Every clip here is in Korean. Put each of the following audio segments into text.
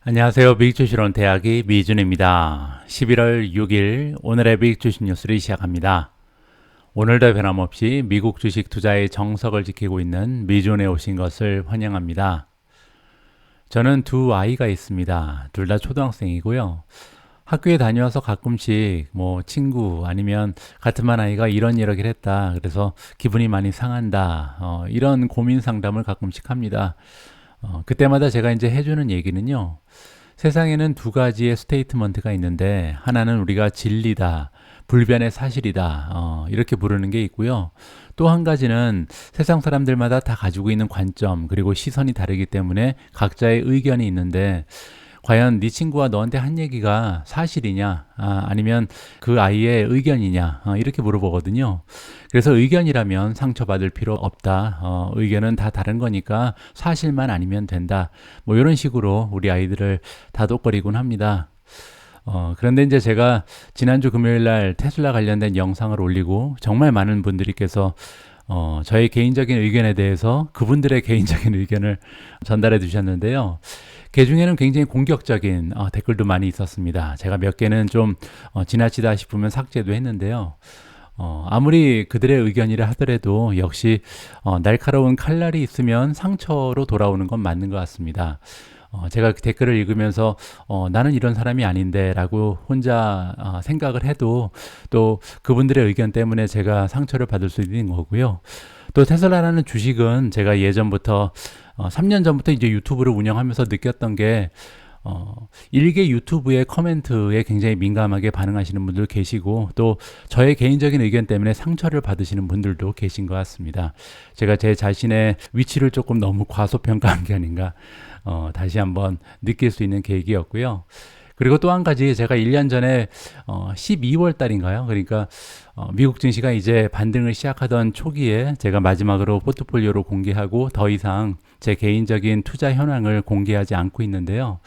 안녕하세요. 미국주식론 대학의 미준입니다. 11월 6일 오늘의 미국주식 뉴스를 시작합니다. 오늘도 변함없이 미국 주식 투자의 정석을 지키고 있는 미준에 오신 것을 환영합니다. 저는 두 아이가 있습니다. 둘 다 초등학생이고요. 학교에 다녀와서 가끔씩 친구 아니면 같은 반 아이가 이런 이야기를 했다. 그래서 기분이 많이 상한다. 이런 고민 상담을 가끔씩 합니다. 그때마다 제가 이제 해주는 얘기는요. 세상에는 두 가지의 스테이트먼트가 있는데 하나는 우리가 진리다, 불변의 사실이다 이렇게 부르는 게 있고요. 또 한 가지는 세상 사람들마다 다 가지고 있는 관점 그리고 시선이 다르기 때문에 각자의 의견이 있는데 과연 네 친구가 너한테 한 얘기가 사실이냐 아니면 그 아이의 의견이냐 이렇게 물어보거든요. 그래서 의견이라면 상처받을 필요 없다. 의견은 다 다른 거니까 사실만 아니면 된다. 이런 식으로 우리 아이들을 다독거리곤 합니다. 그런데 이제 제가 지난주 금요일 날 테슬라 관련된 영상을 올리고 정말 많은 분들께서 저의 개인적인 의견에 대해서 그분들의 개인적인 의견을 전달해 주셨는데요. 그 중에는 굉장히 공격적인 댓글도 많이 있었습니다. 제가 몇 개는 좀 지나치다 싶으면 삭제도 했는데요. 아무리 그들의 의견이라 하더라도 역시 날카로운 칼날이 있으면 상처로 돌아오는 건 맞는 것 같습니다. 제가 그 댓글을 읽으면서 나는 이런 사람이 아닌데 라고 혼자 생각을 해도 또 그분들의 의견 때문에 제가 상처를 받을 수 있는 거고요. 또 테슬라라는 주식은 제가 예전부터 3년 전부터 이제 유튜브를 운영하면서 느꼈던 게 일개 유튜브의 커멘트에 굉장히 민감하게 반응하시는 분들 계시고 또 저의 개인적인 의견 때문에 상처를 받으시는 분들도 계신 것 같습니다. 제가 제 자신의 위치를 조금 너무 과소평가한 게 아닌가 다시 한번 느낄 수 있는 계기였고요. 그리고 또 한 가지 제가 1년 전에 12월 달인가요? 그러니까 미국 증시가 이제 반등을 시작하던 초기에 제가 마지막으로 포트폴리오로 공개하고 더 이상 제 개인적인 투자 현황을 공개하지 않고 있는데요.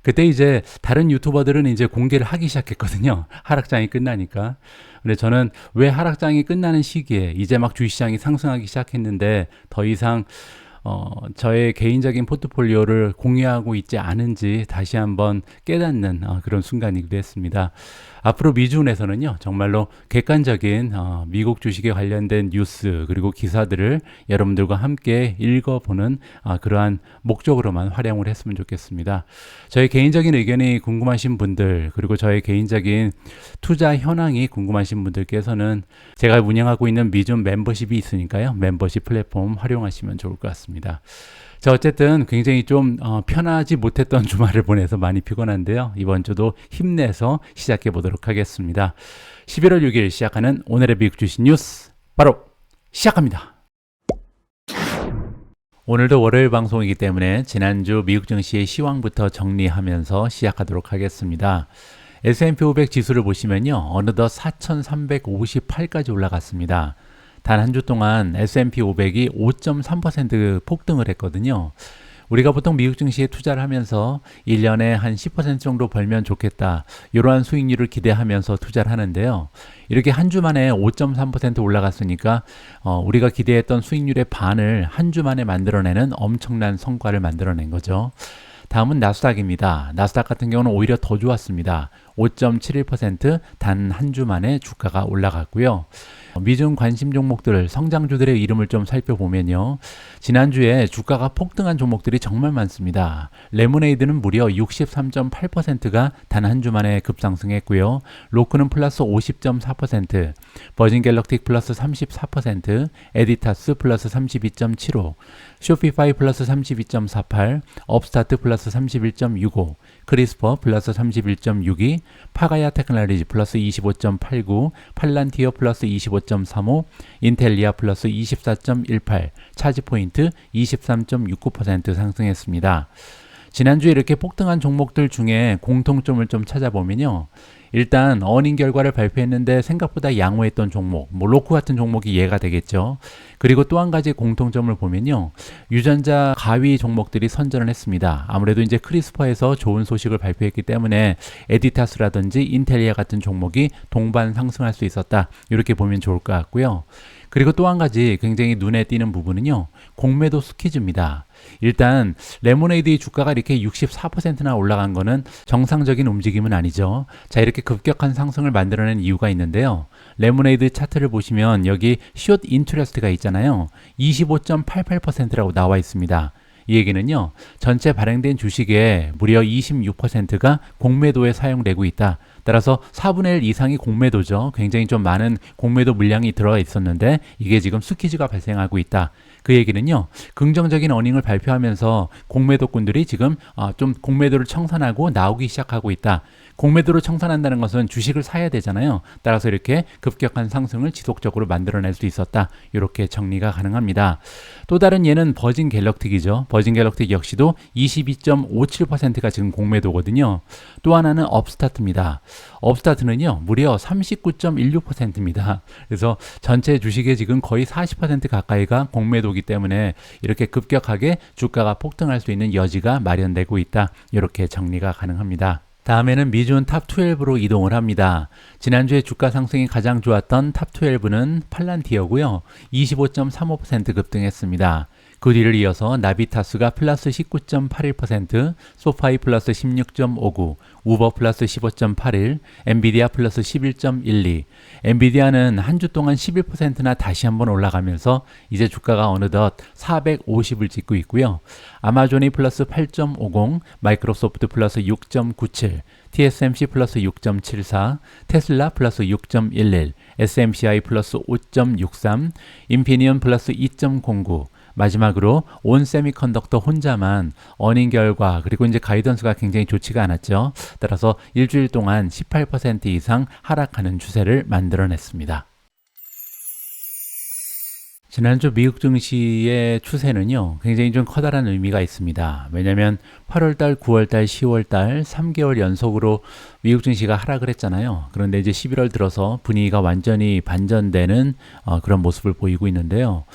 그때 이제 다른 유튜버들은 이제 공개를 하기 시작했거든요. 하락장이 끝나니까. 근데 저는 왜 하락장이 끝나는 시기에 이제 막 주식시장이 상승하기 시작했는데 더 이상 저의 개인적인 포트폴리오를 공유하고 있지 않은지 다시 한번 깨닫는 그런 순간이기도 했습니다. 앞으로 미준에서는요, 정말로 객관적인 미국 주식에 관련된 뉴스 그리고 기사들을 여러분들과 함께 읽어보는 그러한 목적으로만 활용을 했으면 좋겠습니다. 저의 개인적인 의견이 궁금하신 분들 그리고 저의 개인적인 투자 현황이 궁금하신 분들께서는 제가 운영하고 있는 미준 멤버십이 있으니까요. 멤버십 플랫폼 활용하시면 좋을 것 같습니다. 자, 어쨌든 굉장히 좀 편하지 못했던 주말을 보내서 많이 피곤한데요. 이번 주도 힘내서 시작해 보도록 하겠습니다. 11월 6일 시작하는 오늘의 미국 주식 뉴스 바로 시작합니다. 오늘도 월요일 방송이기 때문에 지난주 미국 증시의 시황부터 정리하면서 시작하도록 하겠습니다. S&P 500 지수를 보시면요. 어느덧 4,358까지 올라갔습니다. 단 한 주 동안 S&P 500이 5.3% 폭등을 했거든요. 우리가 보통 미국 증시에 투자를 하면서 1년에 한 10% 정도 벌면 좋겠다. 이러한 수익률을 기대하면서 투자를 하는데요. 이렇게 한 주 만에 5.3% 올라갔으니까 우리가 기대했던 수익률의 반을 한 주 만에 만들어내는 엄청난 성과를 만들어낸 거죠. 다음은 나스닥입니다. 나스닥 같은 경우는 오히려 더 좋았습니다. 5.71% 단 한 주 만에 주가가 올라갔고요. 미중 관심 종목들, 성장주들의 이름을 좀 살펴보면요. 지난주에 주가가 폭등한 종목들이 정말 많습니다. 레모네이드는 무려 63.8%가 단 한 주 만에 급상승했고요. 로크는 플러스 50.4%, 버진 갤럭틱 플러스 34%, 에디타스 플러스 32.75, 쇼피파이 플러스 32.48, 업스타트 플러스 31.65, 크리스퍼 플러스 31.62, 파가야 테크놀로지 플러스 25.89, 팔란티어 플러스 25.35, 인텔리아 플러스 24.18, 차지포인트 23.69% 상승했습니다. 지난주에 이렇게 폭등한 종목들 중에 공통점을 좀 찾아보면요. 일단 어닝 결과를 발표했는데 생각보다 양호했던 종목, 로쿠 같은 종목이 예가 되겠죠. 그리고 또 한 가지 공통점을 보면요. 유전자 가위 종목들이 선전을 했습니다. 아무래도 이제 크리스퍼에서 좋은 소식을 발표했기 때문에 에디타스라든지 인텔리아 같은 종목이 동반 상승할 수 있었다. 이렇게 보면 좋을 것 같고요. 그리고 또 한 가지 굉장히 눈에 띄는 부분은요, 공매도 스퀴즈입니다. 일단 레모네이드의 주가가 이렇게 64%나 올라간 거는 정상적인 움직임은 아니죠. 자, 이렇게 급격한 상승을 만들어낸 이유가 있는데요. 레모네이드 차트를 보시면 여기 숏 인트레스트가 있잖아요. 25.88%라고 나와 있습니다. 이 얘기는요, 전체 발행된 주식의 무려 26%가 공매도에 사용되고 있다. 따라서 4분의 1 이상이 공매도죠. 굉장히 좀 많은 공매도 물량이 들어가 있었는데 이게 지금 스퀴즈가 발생하고 있다. 그 얘기는요, 긍정적인 어닝을 발표하면서 공매도꾼들이 지금 좀 공매도를 청산하고 나오기 시작하고 있다. 공매도를 청산한다는 것은 주식을 사야 되잖아요. 따라서 이렇게 급격한 상승을 지속적으로 만들어낼 수 있었다. 이렇게 정리가 가능합니다. 또 다른 예는 버진 갤럭틱이죠. 버진 갤럭틱 역시도 22.57%가 지금 공매도거든요. 또 하나는 업스타트입니다. 업스타트는요, 무려 39.16%입니다. 그래서 전체 주식의 지금 거의 40% 가까이가 공매도이기 때문에 이렇게 급격하게 주가가 폭등할 수 있는 여지가 마련되고 있다. 이렇게 정리가 가능합니다. 다음에는 미준 탑 12로 이동을 합니다. 지난주에 주가 상승이 가장 좋았던 탑 12는 팔란티어고요. 25.35% 급등했습니다. 그 뒤를 이어서 나비타스가 플러스 19.81%, 소파이 플러스 16.59, 우버 플러스 15.81, 엔비디아 플러스 11.12. 엔비디아는 한 주 동안 11%나 다시 한번 올라가면서 이제 주가가 어느덧 450을 찍고 있고요. 아마존이 플러스 8.50, 마이크로소프트 플러스 6.97, TSMC 플러스 6.74, 테슬라 플러스 6.11, SMCI 플러스 5.63, 인피니온 플러스 2.09, 마지막으로 온 세미컨덕터 혼자만 어닝 결과 그리고 이제 가이던스가 굉장히 좋지가 않았죠. 따라서 일주일 동안 18% 이상 하락하는 추세를 만들어냈습니다. 지난주 미국 증시의 추세는요, 굉장히 좀 커다란 의미가 있습니다. 왜냐하면 8월달, 9월달, 10월달 3개월 연속으로 미국 증시가 하락을 했잖아요. 그런데 이제 11월 들어서 분위기가 완전히 반전되는 그런 모습을 보이고 있는데요.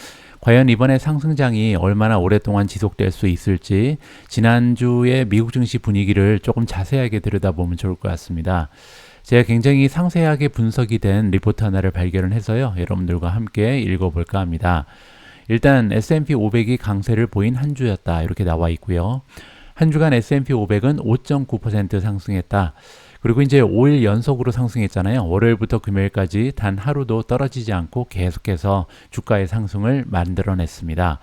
과연 이번에 상승장이 얼마나 오랫동안 지속될 수 있을지 지난주의 미국 증시 분위기를 조금 자세하게 들여다보면 좋을 것 같습니다. 제가 굉장히 상세하게 분석이 된 리포트 하나를 발견을 해서요, 여러분들과 함께 읽어볼까 합니다. 일단 S&P 500이 강세를 보인 한 주였다, 이렇게 나와 있고요. 한 주간 S&P 500은 5.9% 상승했다. 그리고 이제 5일 연속으로 상승했잖아요. 월요일부터 금요일까지 단 하루도 떨어지지 않고 계속해서 주가의 상승을 만들어냈습니다.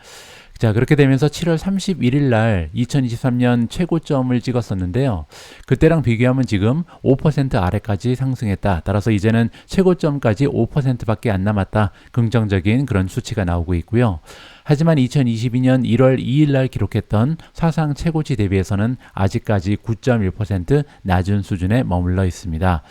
자, 그렇게 되면서 7월 31일 날 2023년 최고점을 찍었었는데요. 그때랑 비교하면 지금 5% 아래까지 상승했다. 따라서 이제는 최고점까지 5%밖에 안 남았다. 긍정적인 그런 수치가 나오고 있고요. 하지만 2022년 1월 2일 날 기록했던 사상 최고치 대비해서는 아직까지 9.1% 낮은 수준에 머물러 있습니다.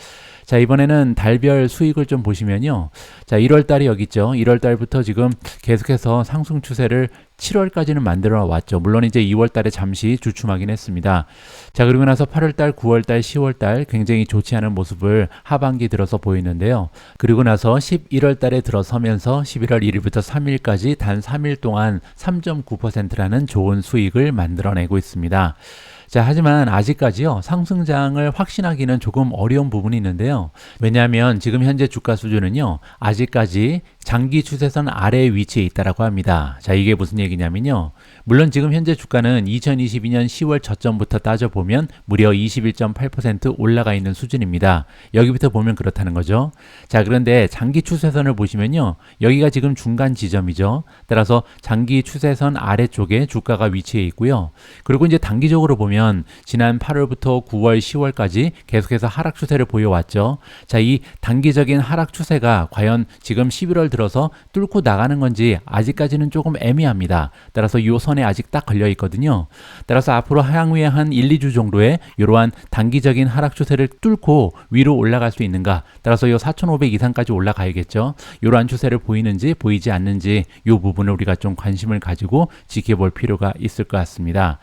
자, 이번에는 달별 수익을 좀 보시면요. 자, 1월 달이 여기 있죠. 1월 달부터 지금 계속해서 상승 추세를 7월까지는 만들어 왔죠. 물론 이제 2월 달에 잠시 주춤하긴 했습니다. 자, 그리고 나서 8월 달, 9월 달, 10월 달 굉장히 좋지 않은 모습을 하반기 들어서 보이는데요. 그리고 나서 11월 달에 들어서면서 11월 1일부터 3일까지 단 3일 동안 3.9%라는 좋은 수익을 만들어내고 있습니다. 자, 하지만 아직까지요, 상승장을 확신하기는 조금 어려운 부분이 있는데요. 왜냐하면 지금 현재 주가 수준은요, 아직까지 장기 추세선 아래에 위치해 있다라고 합니다. 자, 이게 무슨 얘기냐면요. 물론 지금 현재 주가는 2022년 10월 저점부터 따져보면 무려 21.8% 올라가 있는 수준입니다. 여기부터 보면 그렇다는 거죠. 자, 그런데 장기 추세선을 보시면요, 여기가 지금 중간 지점이죠. 따라서 장기 추세선 아래쪽에 주가가 위치해 있고요. 그리고 이제 단기적으로 보면 지난 8월부터 9월, 10월까지 계속해서 하락 추세를 보여왔죠. 자, 이 단기적인 하락 추세가 과연 지금 11월 들어서 뚫고 나가는 건지 아직까지는 조금 애매합니다. 따라서 이 선에 아직 딱 걸려 있거든요. 따라서 앞으로 향후에 한 1, 2주 정도의 이러한 단기적인 하락 추세를 뚫고 위로 올라갈 수 있는가? 따라서 이 4,500 이상까지 올라가야겠죠. 이러한 추세를 보이는지 보이지 않는지 이 부분을 우리가 좀 관심을 가지고 지켜볼 필요가 있을 것 같습니다.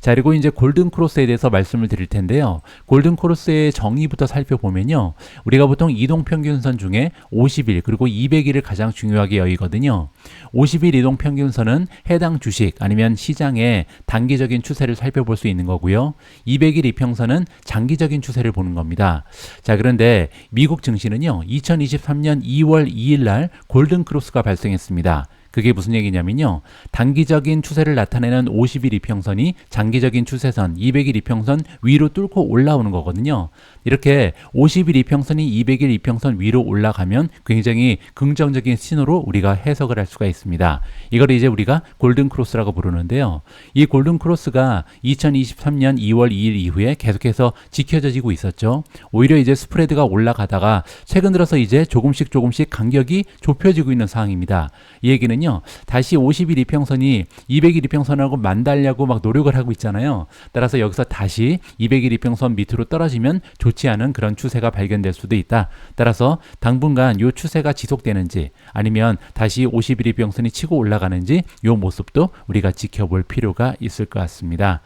자, 그리고 이제 골든 크로스에 대해서 말씀을 드릴 텐데요. 골든 크로스의 정의부터 살펴보면요. 우리가 보통 이동평균선 중에 50일 그리고 200일을 가장 중요하게 여기거든요. 50일 이동 평균선은 해당 주식 아니면 시장의 단기적인 추세를 살펴볼 수 있는 거고요. 200일 이평선은 장기적인 추세를 보는 겁니다. 자, 그런데 미국 증시는요, 2023년 2월 2일 날 골든 크로스가 발생했습니다. 그게 무슨 얘기냐면요. 단기적인 추세를 나타내는 50일 이평선이 장기적인 추세선 200일 이평선 위로 뚫고 올라오는 거거든요. 이렇게 50일 이평선이 200일 이평선 위로 올라가면 굉장히 긍정적인 신호로 우리가 해석을 할 수가 있습니다. 이걸 이제 우리가 골든 크로스라고 부르는데요. 이 골든 크로스가 2023년 2월 2일 이후에 계속해서 지켜지고 있었죠. 오히려 이제 스프레드가 올라가다가 최근 들어서 이제 조금씩 간격이 좁혀지고 있는 상황입니다. 이 얘기는 다시 50일 이평선이 200일 이평선하고 만달려고 막 노력을 하고 있잖아요. 따라서 여기서 다시 200일 이평선 밑으로 떨어지면 좋지 않은 그런 추세가 발견될 수도 있다. 따라서 당분간 이 추세가 지속되는지 아니면 다시 50일 이평선이 치고 올라가는지 이 모습도 우리가 지켜볼 필요가 있을 것 같습니다.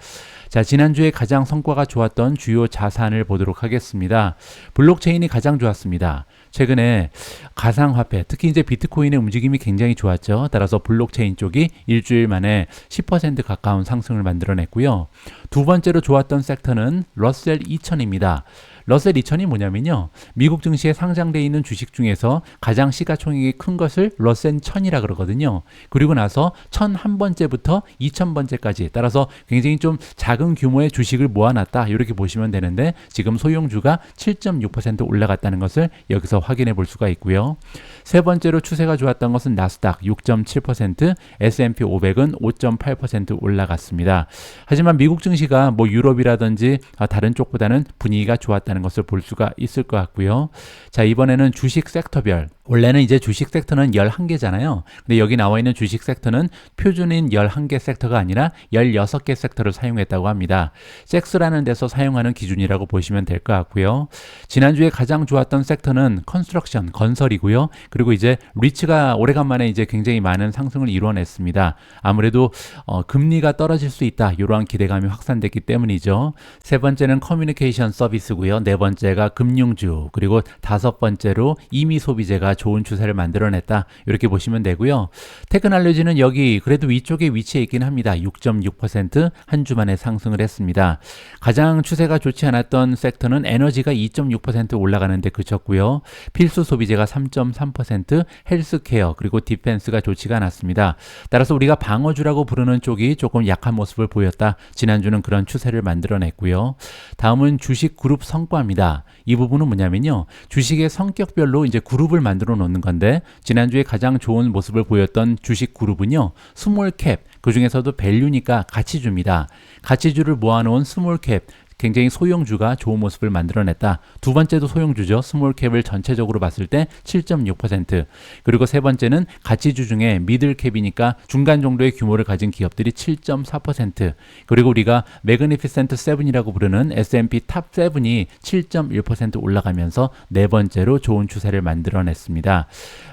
자, 지난주에 가장 성과가 좋았던 주요 자산을 보도록 하겠습니다. 블록체인이 가장 좋았습니다. 최근에 가상화폐, 특히 이제 비트코인의 움직임이 굉장히 좋았죠. 따라서 블록체인 쪽이 일주일 만에 10% 가까운 상승을 만들어냈고요. 두 번째로 좋았던 섹터는 러셀 2000입니다. 러셀 2000이 뭐냐면요. 미국 증시에 상장되어 있는 주식 중에서 가장 시가총액이 큰 것을 러셀 1000이라 그러거든요. 그리고 나서 1001번째부터 2000번째까지 따라서 굉장히 좀 작은 규모의 주식을 모아놨다. 이렇게 보시면 되는데 지금 소형주가 7.6% 올라갔다는 것을 여기서 확인해 볼 수가 있고요. 세 번째로 추세가 좋았던 것은 나스닥 6.7%, S&P 500은 5.8% 올라갔습니다. 하지만 미국 증시가 뭐 유럽이라든지 다른 쪽보다는 분위기가 좋았다는 것을 볼 수가 있을 것 같고요. 자, 이번에는 주식 섹터별. 원래는 이제 주식 섹터는 11개잖아요. 근데 여기 나와 있는 주식 섹터는 표준인 11개 섹터가 아니라 16개 섹터를 사용했다고 합니다. 섹스라는 데서 사용하는 기준이라고 보시면 될 것 같고요. 지난주에 가장 좋았던 섹터는 컨스트럭션, 건설이고요. 그리고 이제 리츠가 오래간만에 이제 굉장히 많은 상승을 이뤄냈습니다. 아무래도 금리가 떨어질 수 있다. 이러한 기대감이 확산됐기 때문이죠. 세 번째는 커뮤니케이션 서비스고요. 네 번째가 금융주, 그리고 다섯 번째로 임의 소비재가 좋은 추세를 만들어냈다. 이렇게 보시면 되고요. 테크놀로지는 여기 그래도 위쪽에 위치해 있긴 합니다. 6.6% 한 주 만에 상승을 했습니다. 가장 추세가 좋지 않았던 섹터는 에너지가 2.6% 올라가는데 그쳤고요. 필수 소비재가 3.3%, 헬스케어 그리고 디펜스가 좋지가 않았습니다. 따라서 우리가 방어주라고 부르는 쪽이 조금 약한 모습을 보였다. 지난주는 그런 추세를 만들어냈고요. 다음은 주식 그룹 성과입니다. 이 부분은 뭐냐면요. 주식의 성격별로 이제 그룹을 만들어 놓는 건데 지난주에 가장 좋은 모습을 보였던 주식 그룹은요. 스몰캡, 그 중에서도 밸류니까 가치주입니다. 가치주를 모아놓은 스몰캡, 굉장히 소형주가 좋은 모습을 만들어냈다. 두 번째도 소형주죠. 스몰캡을 전체적으로 봤을 때 7.6%. 그리고 세 번째는 가치주 중에 미들캡이니까 중간 정도의 규모를 가진 기업들이 7.4%. 그리고 우리가 매그니피센트 7이라고 부르는 S&P 탑 7이 7.1% 올라가면서 네 번째로 좋은 추세를 만들어냈습니다.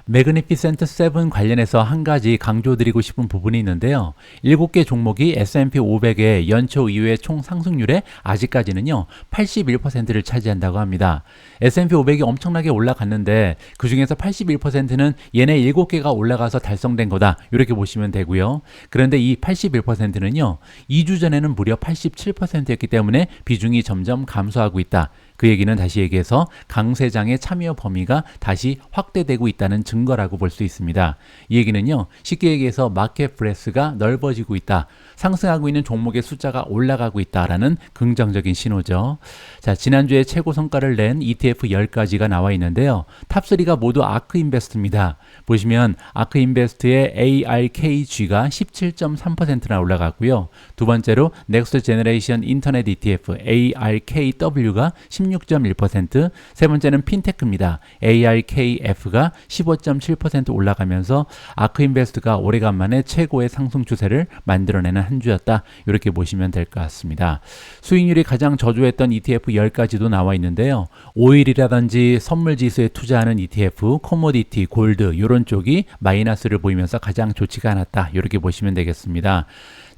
매그니피센트 7 관련해서 한 가지 강조드리고 싶은 부분이 있는데요. 7개 종목이 S&P 500의 연초 이후의 총 상승률에 아직까지는요 81%를 차지한다고 합니다. S&P 500이 엄청나게 올라갔는데 그 중에서 81%는 얘네 7개가 올라가서 달성된 거다. 이렇게 보시면 되고요. 그런데 이 81%는요 2주 전에는 무려 87%였기 때문에 비중이 점점 감소하고 있다. 그 얘기는 다시 얘기해서 강세장의 참여 범위가 다시 확대되고 있다는 증거라고 볼 수 있습니다. 이 얘기는요, 쉽게 얘기해서 마켓 브레스가 넓어지고 있다. 상승하고 있는 종목의 숫자가 올라가고 있다라는 긍정적인 신호죠. 자, 지난주에 최고 성과를 낸 ETF 10가지가 나와 있는데요. 탑3가 모두 아크인베스트입니다. 보시면 아크인베스트의 ARKG가 17.3%나 올라갔고요. 두 번째로 넥스트 제너레이션 인터넷 ETF ARKW가 16.1%, 세 번째는 핀테크입니다. ARKF가 15.7% 올라가면서 아크인베스트가 오래간만에 최고의 상승 추세를 만들어내는 한 주였다. 이렇게 보시면 될 것 같습니다. 수익률이 가장 저조했던 ETF 10가지도 나와 있는데요. 오일이라든지 선물 지수에 투자하는 ETF, 코모디티, 골드 이런 쪽이 마이너스를 보이면서 가장 좋지가 않았다. 이렇게 보시면 되겠습니다.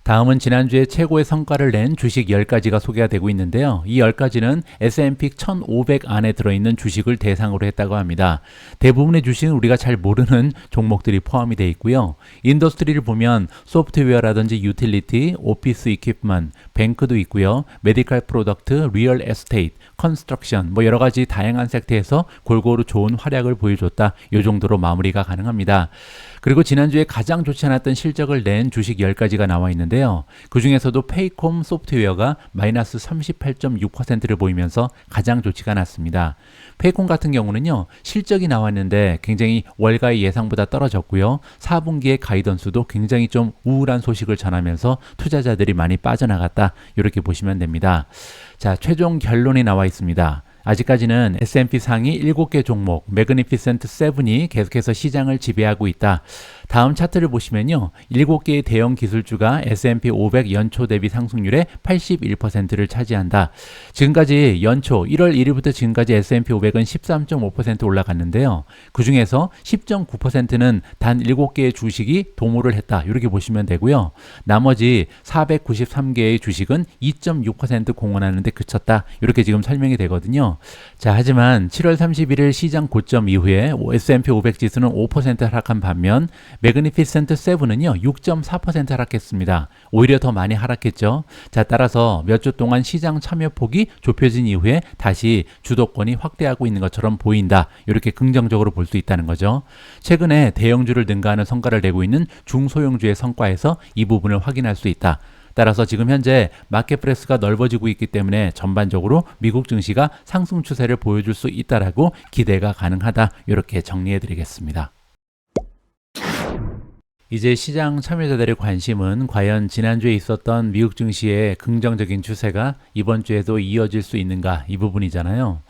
다음은 지난주에 최고의 성과를 낸 주식 10가지가 소개가 되고 있는데요. 이 10가지는 S&P 1500 안에 들어있는 주식을 대상으로 했다고 합니다. 대부분의 주식은 우리가 잘 모르는 종목들이 포함이 되어 있고요. 인더스트리를 보면 소프트웨어라든지 유틸리티, 오피스 이퀴프먼트, 뱅크도 있고요. 메디컬 프로덕트, 리얼 에스테이트, 컨스트럭션 뭐 여러 가지 다양한 섹터에서 골고루 좋은 활약을 보여줬다. 이 정도로 마무리가 가능합니다. 그리고 지난주에 가장 좋지 않았던 실적을 낸 주식 10가지가 나와 있는데요. 그 중에서도 페이콤 소프트웨어가 마이너스 38.6%를 보이면서 가장 좋지가 않았습니다. 페이콤 같은 경우는요, 실적이 나왔는데 굉장히 월가의 예상보다 떨어졌고요. 4분기의 가이던스도 굉장히 좀 우울한 소식을 전하면서 투자자들이 많이 빠져나갔다. 이렇게 보시면 됩니다. 자, 최종 결론이 나와 있습니다. 아직까지는 S&P 상위 7개 종목 매그니피센트 7이 계속해서 시장을 지배하고 있다. 다음 차트를 보시면요. 7개의 대형 기술주가 S&P 500 연초 대비 상승률의 81%를 차지한다. 지금까지 연초 1월 1일부터 지금까지 S&P 500은 13.5% 올라갔는데요. 그 중에서 10.9%는 단 7개의 주식이 도모를 했다. 이렇게 보시면 되고요. 나머지 493개의 주식은 2.6% 공헌하는데 그쳤다. 이렇게 지금 설명이 되거든요. 자, 하지만 7월 31일 시장 고점 이후에 S&P 500 지수는 5% 하락한 반면 매그니피센트 7은요 6.4% 하락했습니다. 오히려 더 많이 하락했죠. 자, 따라서 몇 주 동안 시장 참여폭이 좁혀진 이후에 다시 주도권이 확대하고 있는 것처럼 보인다. 이렇게 긍정적으로 볼 수 있다는 거죠. 최근에 대형주를 능가하는 성과를 내고 있는 중소형주의 성과에서 이 부분을 확인할 수 있다. 따라서 지금 현재 마켓프레스가 넓어지고 있기 때문에 전반적으로 미국 증시가 상승 추세를 보여줄 수 있다라고 기대가 가능하다. 이렇게 정리해 드리겠습니다. 이제 시장 참여자들의 관심은 과연 지난주에 있었던 미국 증시의 긍정적인 추세가 이번 주에도 이어질 수 있는가 이 부분이잖아요.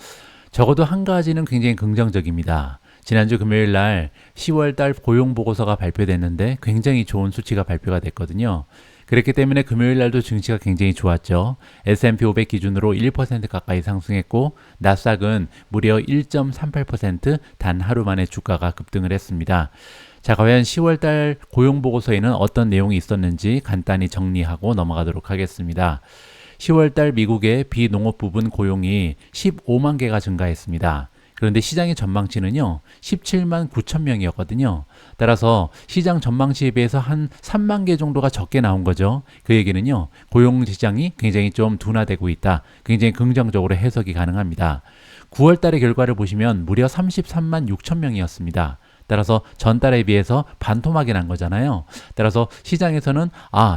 적어도 한 가지는 굉장히 긍정적입니다. 지난주 금요일 날 10월 달 고용 보고서가 발표됐는데 굉장히 좋은 수치가 발표가 됐거든요. 그렇기 때문에 금요일 날도 증시가 굉장히 좋았죠. S&P 500 기준으로 1% 가까이 상승했고 나스닥은 무려 1.38% 단 하루 만에 주가가 급등을 했습니다. 자, 과연 10월 달 고용 보고서에는 어떤 내용이 있었는지 간단히 정리하고 넘어가도록 하겠습니다. 10월 달 미국의 비농업 부분 고용이 15만 개가 증가했습니다. 그런데 시장의 전망치는요 17만 9천 명이었거든요. 따라서 시장 전망치에 비해서 한 3만 개 정도가 적게 나온 거죠. 그 얘기는요 고용 시장이 굉장히 좀 둔화되고 있다. 굉장히 긍정적으로 해석이 가능합니다. 9월 달의 결과를 보시면 무려 33만 6천 명이었습니다. 따라서 전달에 비해서 반토막이 난 거잖아요. 따라서 시장에서는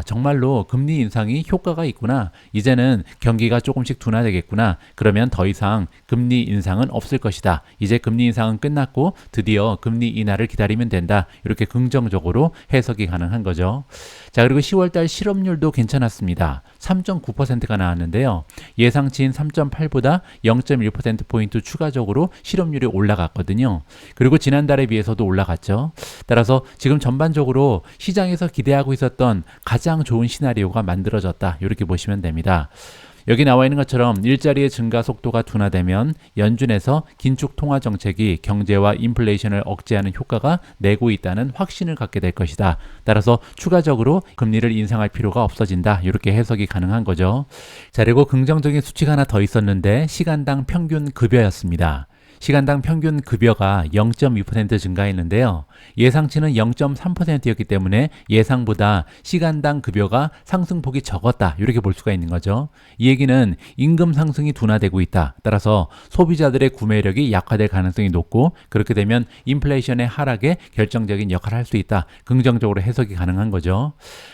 정말로 금리 인상이 효과가 있구나. 이제는 경기가 조금씩 둔화되겠구나. 그러면 더 이상 금리 인상은 없을 것이다. 이제 금리 인상은 끝났고 드디어 금리 인하를 기다리면 된다. 이렇게 긍정적으로 해석이 가능한 거죠. 자, 그리고 10월달 실업률도 괜찮았습니다. 3.9%가 나왔는데요. 예상치인 3.8보다 0.1%포인트 추가적으로 실업률이 올라갔거든요. 그리고 지난달에 비해서도 올라갔죠. 따라서 지금 전반적으로 시장에서 기대하고 있었던 가장 좋은 시나리오가 만들어졌다. 이렇게 보시면 됩니다. 여기 나와 있는 것처럼 일자리의 증가 속도가 둔화되면 연준에서 긴축 통화 정책이 경제와 인플레이션을 억제하는 효과가 내고 있다는 확신을 갖게 될 것이다. 따라서 추가적으로 금리를 인상할 필요가 없어진다. 이렇게 해석이 가능한 거죠. 자, 그리고 긍정적인 수치가 하나 더 있었는데 시간당 평균 급여였습니다. 시간당 평균 급여가 0.2% 증가했는데요. 예상치는 0.3%였기 때문에 예상보다 시간당 급여가 상승폭이 적었다. 이렇게 볼 수가 있는 거죠. 이 얘기는 임금 상승이 둔화되고 있다. 따라서 소비자들의 구매력이 약화될 가능성이 높고 그렇게 되면 인플레이션의 하락에 결정적인 역할을 할 수 있다. 긍정적으로 해석이 가능한 거죠.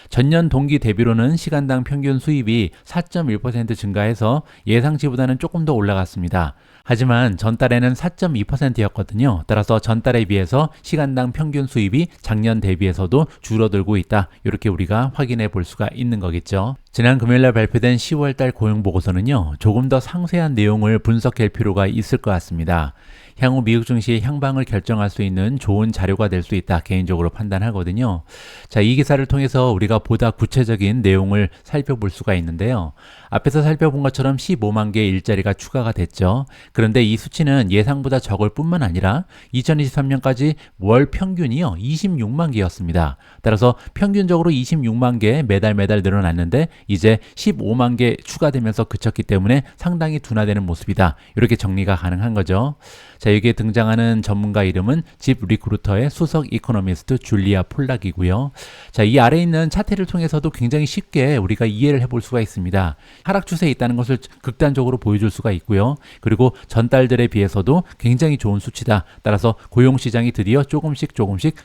전년 동기 대비로는 시간당 평균 수입이 4.1% 증가해서 예상치보다는 조금 더 올라갔습니다. 하지만 전달에는 4.2%였거든요. 따라서 전달에 비해서 시간당 평균 수입이 작년 대비해서도 줄어들고 있다. 이렇게 우리가 확인해 볼 수가 있는 거겠죠. 지난 금요일날 발표된 10월달 고용보고서는요, 조금 더 상세한 내용을 분석할 필요가 있을 것 같습니다. 향후 미국 증시의 향방을 결정할 수 있는 좋은 자료가 될 수 있다 개인적으로 판단하거든요. 자, 이 기사를 통해서 우리가 보다 구체적인 내용을 살펴볼 수가 있는데요. 앞에서 살펴본 것처럼 15만 개의 일자리가 추가가 됐죠. 그런데 이 수치는 예상보다 적을 뿐만 아니라 2023년까지 월 평균이요 26만 개였습니다. 따라서 평균적으로 26만 개 매달 늘어났는데 이제 15만 개 추가되면서 그쳤기 때문에 상당히 둔화되는 모습이다. 이렇게 정리가 가능한 거죠. 자, 여기에 등장하는 전문가 이름은 집 리크루터의 수석 이코노미스트 줄리아 폴락이고요. 자, 이 아래에 있는 차트를 통해서도 굉장히 쉽게 우리가 이해를 해볼 수가 있습니다. 하락 추세에 있다는 것을 극단적으로 보여줄 수가 있고요. 그리고 전달들에 비해서도 굉장히 좋은 수치다. 따라서 고용시장이 드디어 조금씩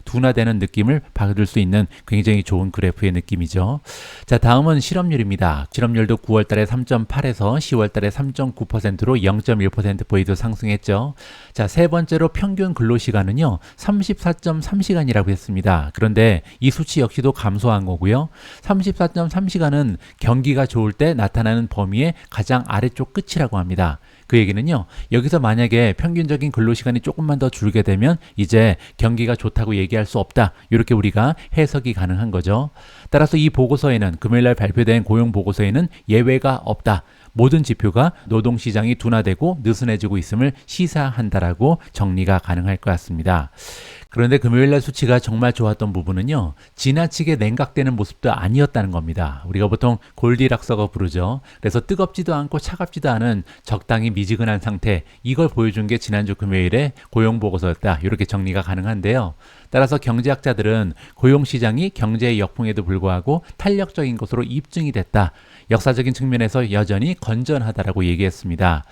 둔화되는 느낌을 받을 수 있는 굉장히 좋은 그래프의 느낌이죠. 자, 다음은 실업률입니다. 실업률도 9월달에 3.8에서 10월달에 3.9%로 0.1%포인트 상승했죠. 자, 세 번째로 평균 근로시간은요 34.3시간이라고 했습니다. 그런데 이 수치 역시도 감소한 거고요. 34.3시간은 경기가 좋을 때 나타나는 범위의 가장 아래쪽 끝이라고 합니다. 그 얘기는요, 여기서 만약에 평균적인 근로시간이 조금만 더 줄게 되면 이제 경기가 좋다고 얘기할 수 없다. 이렇게 우리가 해석이 가능한 거죠. 따라서 이 보고서에는, 금요일날 발표된 고용보고서에는 예외가 없다. 모든 지표가 노동시장이 둔화되고 느슨해지고 있음을 시사한다라고 정리가 가능할 것 같습니다. 그런데 금요일날 수치가 정말 좋았던 부분은요, 지나치게 냉각되는 모습도 아니었다는 겁니다. 우리가 보통 골디락스라고 부르죠. 그래서 뜨겁지도 않고 차갑지도 않은 적당히 미지근한 상태, 이걸 보여준 게 지난주 금요일에 고용보고서였다. 이렇게 정리가 가능한데요. 따라서 경제학자들은 고용시장이 경제의 역풍에도 불구하고 탄력적인 것으로 입증이 됐다. 역사적인 측면에서 여전히 건전하다라고 얘기했습니다.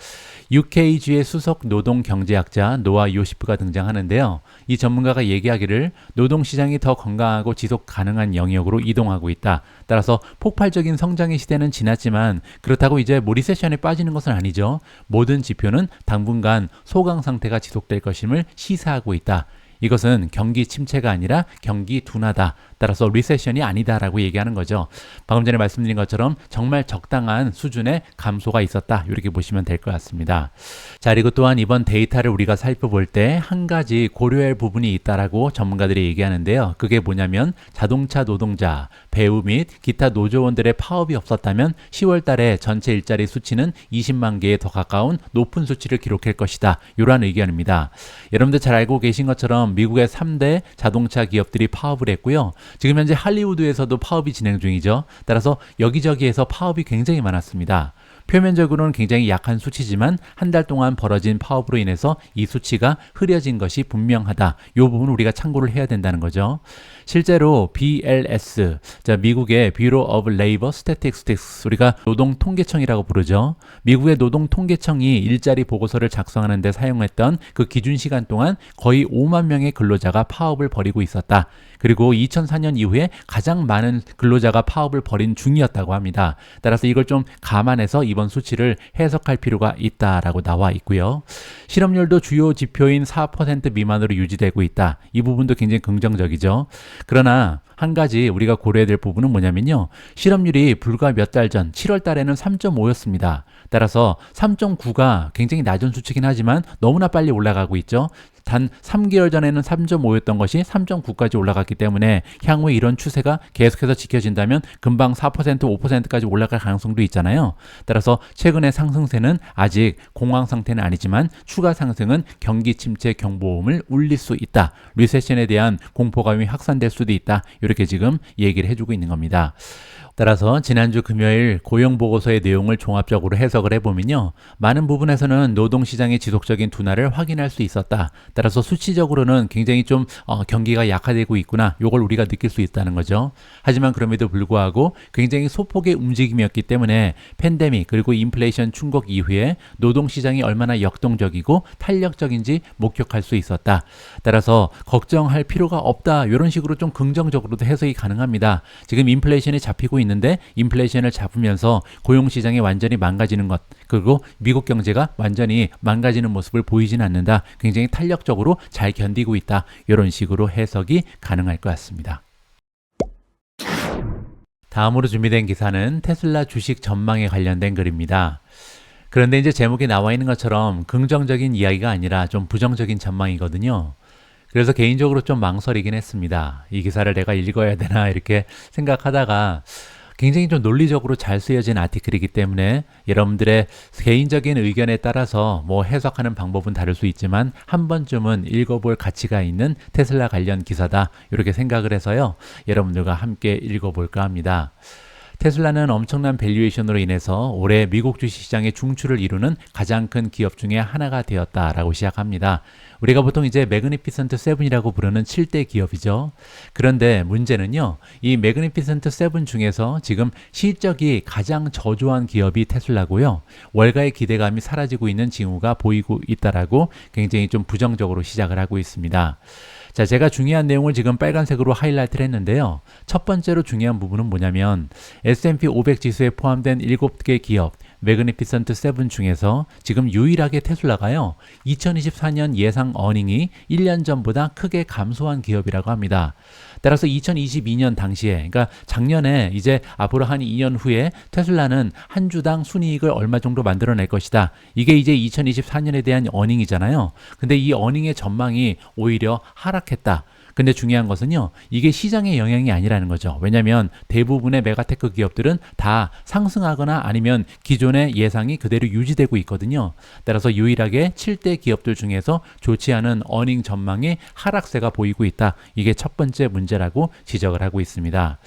UKG의 수석 노동 경제학자 노아 요시프가 등장하는데요. 이 전문가가 얘기하기를 노동시장이 더 건강하고 지속 가능한 영역으로 이동하고 있다. 따라서 폭발적인 성장의 시대는 지났지만 그렇다고 이제 리세션에 빠지는 것은 아니죠. 모든 지표는 당분간 소강 상태가 지속될 것임을 시사하고 있다. 이것은 경기 침체가 아니라 경기 둔화다. 따라서 리세션이 아니다라고 얘기하는 거죠. 방금 전에 말씀드린 것처럼 정말 적당한 수준의 감소가 있었다. 이렇게 보시면 될 것 같습니다. 자, 그리고 또한 이번 데이터를 우리가 살펴볼 때 한 가지 고려할 부분이 있다라고 전문가들이 얘기하는데요. 그게 뭐냐면 자동차 노동자, 배우 및 기타 노조원들의 파업이 없었다면 10월 달에 전체 일자리 수치는 20만 개에 더 가까운 높은 수치를 기록할 것이다. 이러한 의견입니다. 여러분들 잘 알고 계신 것처럼 미국의 3대 자동차 기업들이 파업을 했고요. 지금 현재 할리우드에서도 파업이 진행 중이죠. 따라서 여기저기에서 파업이 굉장히 많았습니다. 표면적으로는 굉장히 약한 수치지만 한 달 동안 벌어진 파업으로 인해서 이 수치가 흐려진 것이 분명하다. 이 부분 우리가 참고를 해야 된다는 거죠. 실제로 BLS, 자, 미국의 Bureau of Labor Statistics, 우리가 노동통계청이라고 부르죠. 미국의 노동통계청이 일자리 보고서를 작성하는 데 사용했던 그 기준 시간 동안 거의 5만 명의 근로자가 파업을 벌이고 있었다. 그리고 2004년 이후에 가장 많은 근로자가 파업을 벌인 중이었다고 합니다. 따라서 이걸 좀 감안해서 이번 수치를 해석할 필요가 있다라고 나와 있고요. 실업률도 주요 지표인 4% 미만으로 유지되고 있다. 이 부분도 굉장히 긍정적이죠. 그러나 한 가지 우리가 고려해야 될 부분은 뭐냐면요. 실업률이 불과 몇 달 전 7월 달에는 3.5였습니다. 따라서 3.9가 굉장히 낮은 수치긴 하지만 너무나 빨리 올라가고 있죠. 단 3개월 전에는 3.5였던 것이 3.9까지 올라갔기 때문에 향후에 이런 추세가 계속해서 지켜진다면 금방 4%, 5%까지 올라갈 가능성도 있잖아요. 따라서 최근의 상승세는 아직 공황 상태는 아니지만 추가 상승은 경기 침체 경보음을 울릴 수 있다. 리세션에 대한 공포감이 확산될 수도 있다. 이렇게 지금 얘기를 해주고 있는 겁니다. 따라서 지난주 금요일 고용보고서의 내용을 종합적으로 해석을 해보면요. 많은 부분에서는 노동시장의 지속적인 둔화를 확인할 수 있었다. 따라서 수치적으로는 굉장히 좀 경기가 약화되고 있구나. 이걸 우리가 느낄 수 있다는 거죠. 하지만 그럼에도 불구하고 굉장히 소폭의 움직임이었기 때문에 팬데믹 그리고 인플레이션 충격 이후에 노동시장이 얼마나 역동적이고 탄력적인지 목격할 수 있었다. 따라서 걱정할 필요가 없다. 이런 식으로 좀 긍정적으로도 해석이 가능합니다. 지금 인플레이션이 잡히고 있는데 인플레이션을 잡으면서 고용시장이 완전히 망가지는 것, 그리고 미국 경제가 완전히 망가지는 모습을 보이지는 않는다. 굉장히 탄력적으로 잘 견디고 있다. 이런 식으로 해석이 가능할 것 같습니다. 다음으로 준비된 기사는 테슬라 주식 전망에 관련된 글입니다. 그런데 이제 제목에 나와 있는 것처럼 긍정적인 이야기가 아니라 좀 부정적인 전망이거든요. 그래서 개인적으로 좀 망설이긴 했습니다. 이 기사를 내가 읽어야 되나 이렇게 생각하다가 굉장히 좀 논리적으로 잘 쓰여진 아티클이기 때문에 여러분들의 개인적인 의견에 따라서 뭐 해석하는 방법은 다를 수 있지만 한 번쯤은 읽어볼 가치가 있는 테슬라 관련 기사다 이렇게 생각을 해서요. 여러분들과 함께 읽어볼까 합니다. 테슬라는 엄청난 밸류에이션으로 인해서 올해 미국 주식시장의 중추를 이루는 가장 큰 기업 중에 하나가 되었다라고 시작합니다. 우리가 보통 이제 매그니피센트 세븐이라고 부르는 7대 기업이죠. 그런데 문제는요, 이 매그니피센트 세븐 중에서 지금 실적이 가장 저조한 기업이 테슬라고요. 월가의 기대감이 사라지고 있는 징후가 보이고 있다라고 굉장히 좀 부정적으로 시작을 하고 있습니다. 자, 제가 중요한 내용을 지금 빨간색으로 하이라이트를 했는데요. 첫 번째로 중요한 부분은 뭐냐면 S&P 500 지수에 포함된 7개 기업 매그니피센트 세븐 중에서 지금 유일하게 테슬라가요. 2024년 예상 어닝이 1년 전보다 크게 감소한 기업이라고 합니다. 따라서 2022년 당시에, 그러니까 작년에 이제 앞으로 한 2년 후에 테슬라는 한 주당 순이익을 얼마 정도 만들어낼 것이다. 이게 이제 2024년에 대한 어닝이잖아요. 근데 이 어닝의 전망이 오히려 하락했다. 근데 중요한 것은요, 이게 시장의 영향이 아니라는 거죠. 왜냐하면 대부분의 메가테크 기업들은 다 상승하거나 아니면 기존의 예상이 그대로 유지되고 있거든요. 따라서 유일하게 7대 기업들 중에서 좋지 않은 어닝 전망의 하락세가 보이고 있다. 이게 첫 번째 문제라고 지적을 하고 있습니다.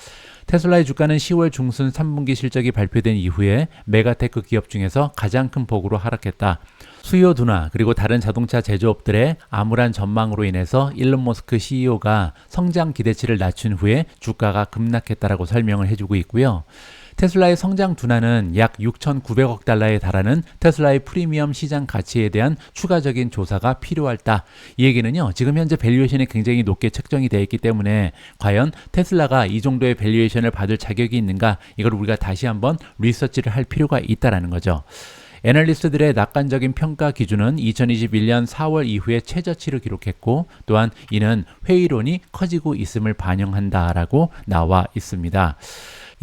테슬라의 주가는 10월 중순 3분기 실적이 발표된 이후에 메가테크 기업 중에서 가장 큰 폭으로 하락했다. 수요 둔화 그리고 다른 자동차 제조업들의 암울한 전망으로 인해서 일론 머스크 CEO가 성장 기대치를 낮춘 후에 주가가 급락했다라고 설명을 해주고 있고요. 테슬라의 성장 둔화는 약 6,900억 달러에 달하는 테슬라의 프리미엄 시장 가치에 대한 추가적인 조사가 필요하다. 이 얘기는요, 지금 현재 밸류에이션이 굉장히 높게 책정이 되어 있기 때문에 과연 테슬라가 이 정도의 밸류에이션을 받을 자격이 있는가, 이걸 우리가 다시 한번 리서치를 할 필요가 있다라는 거죠. 애널리스트들의 낙관적인 평가 기준은 2021년 4월 이후에 최저치를 기록했고, 또한 이는 회의론이 커지고 있음을 반영한다라고 나와 있습니다.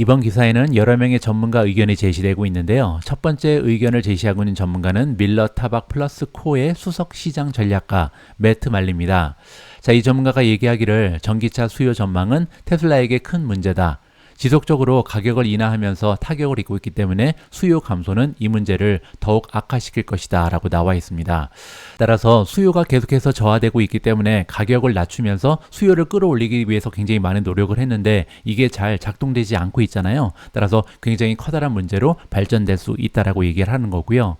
이번 기사에는 여러 명의 전문가 의견이 제시되고 있는데요. 첫 번째 의견을 제시하고 있는 전문가는 밀러 타박 플러스 코의 수석 시장 전략가 매트 말리입니다. 자, 이 전문가가 얘기하기를 전기차 수요 전망은 테슬라에게 큰 문제다. 지속적으로 가격을 인하하면서 타격을 입고 있기 때문에 수요 감소는 이 문제를 더욱 악화시킬 것이다 라고 나와 있습니다. 따라서 수요가 계속해서 저하되고 있기 때문에 가격을 낮추면서 수요를 끌어올리기 위해서 굉장히 많은 노력을 했는데 이게 잘 작동되지 않고 있잖아요. 따라서 굉장히 커다란 문제로 발전될 수 있다라고 얘기를 하는 거고요.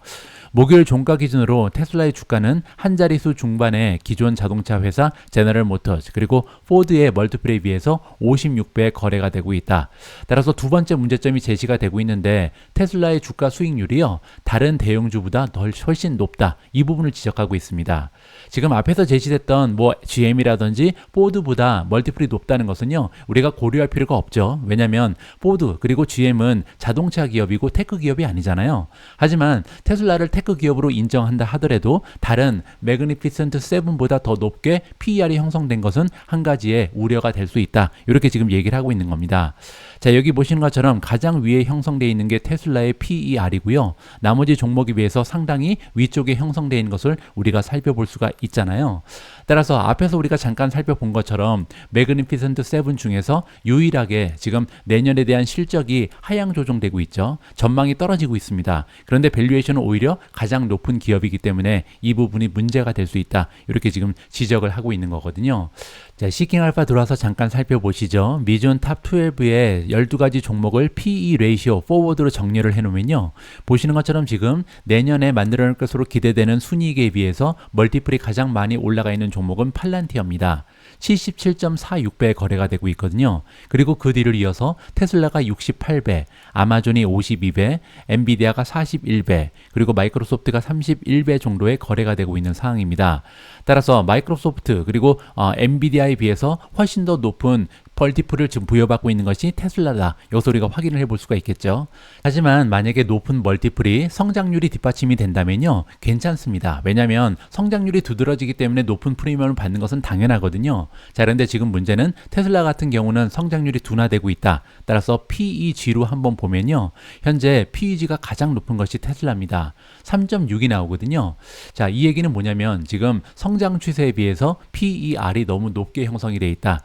목요일 종가 기준으로 테슬라의 주가는 한 자릿수 중반의 기존 자동차 회사 제너럴 모터스 그리고 포드의 멀티플에 비해서 56배 거래가 되고 있다. 따라서 두 번째 문제점이 제시가 되고 있는데 테슬라의 주가 수익률이요, 다른 대형주보다 훨씬 높다. 이 부분을 지적하고 있습니다. 지금 앞에서 제시됐던 뭐 GM이라든지 포드보다 멀티플이 높다는 것은요, 우리가 고려할 필요가 없죠. 왜냐하면 포드 그리고 GM은 자동차 기업이고 테크 기업이 아니잖아요. 하지만 테슬라를 테크 기업으로 인정한다 하더라도 다른 매그니피센트 세븐보다 더 높게 PER이 형성된 것은 한 가지의 우려가 될 수 있다. 이렇게 지금 얘기를 하고 있는 겁니다. 자, 여기 보시는 것처럼 가장 위에 형성되어 있는 게 테슬라의 PER이고요. 나머지 종목에 비해서 상당히 위쪽에 형성되어 있는 것을 우리가 살펴볼 수가 있잖아요. 따라서 앞에서 우리가 잠깐 살펴본 것처럼 매그니피센트 세븐 중에서 유일하게 지금 내년에 대한 실적이 하향 조정되고 있죠. 전망이 떨어지고 있습니다. 그런데 밸류에이션은 오히려 가장 높은 기업이기 때문에 이 부분이 문제가 될 수 있다. 이렇게 지금 지적을 하고 있는 거거든요. 자, 시킹 알파 들어와서 잠깐 살펴보시죠. 미준 탑 12의 12가지 종목을 PE 레이시오 포워드로 정리를 해놓으면요. 보시는 것처럼 지금 내년에 만들어낼 것으로 기대되는 순이익에 비해서 멀티플이 가장 많이 올라가 있는 종목은 팔란티어입니다. 77.46배 거래가 되고 있거든요. 그리고 그 뒤를 이어서 테슬라가 68배, 아마존이 52배, 엔비디아가 41배, 그리고 마이크로소프트가 31배 정도의 거래가 되고 있는 상황입니다. 따라서 마이크로소프트 그리고 엔비디아에 비해서 훨씬 더 높은 멀티플을 지금 부여받고 있는 것이 테슬라다. 여기서 우리가 확인을 해볼 수가 있겠죠. 하지만 만약에 높은 멀티플이 성장률이 뒷받침이 된다면요, 괜찮습니다. 왜냐하면 성장률이 두드러지기 때문에 높은 프리미엄을 받는 것은 당연하거든요. 자, 그런데 지금 문제는 테슬라 같은 경우는 성장률이 둔화되고 있다. 따라서 PEG로 한번 보면요, 현재 PEG가 가장 높은 것이 테슬라입니다. 3.6이 나오거든요. 자, 이 얘기는 뭐냐면 지금 성장 추세에 비해서 PER이 너무 높게 형성이 되어 있다.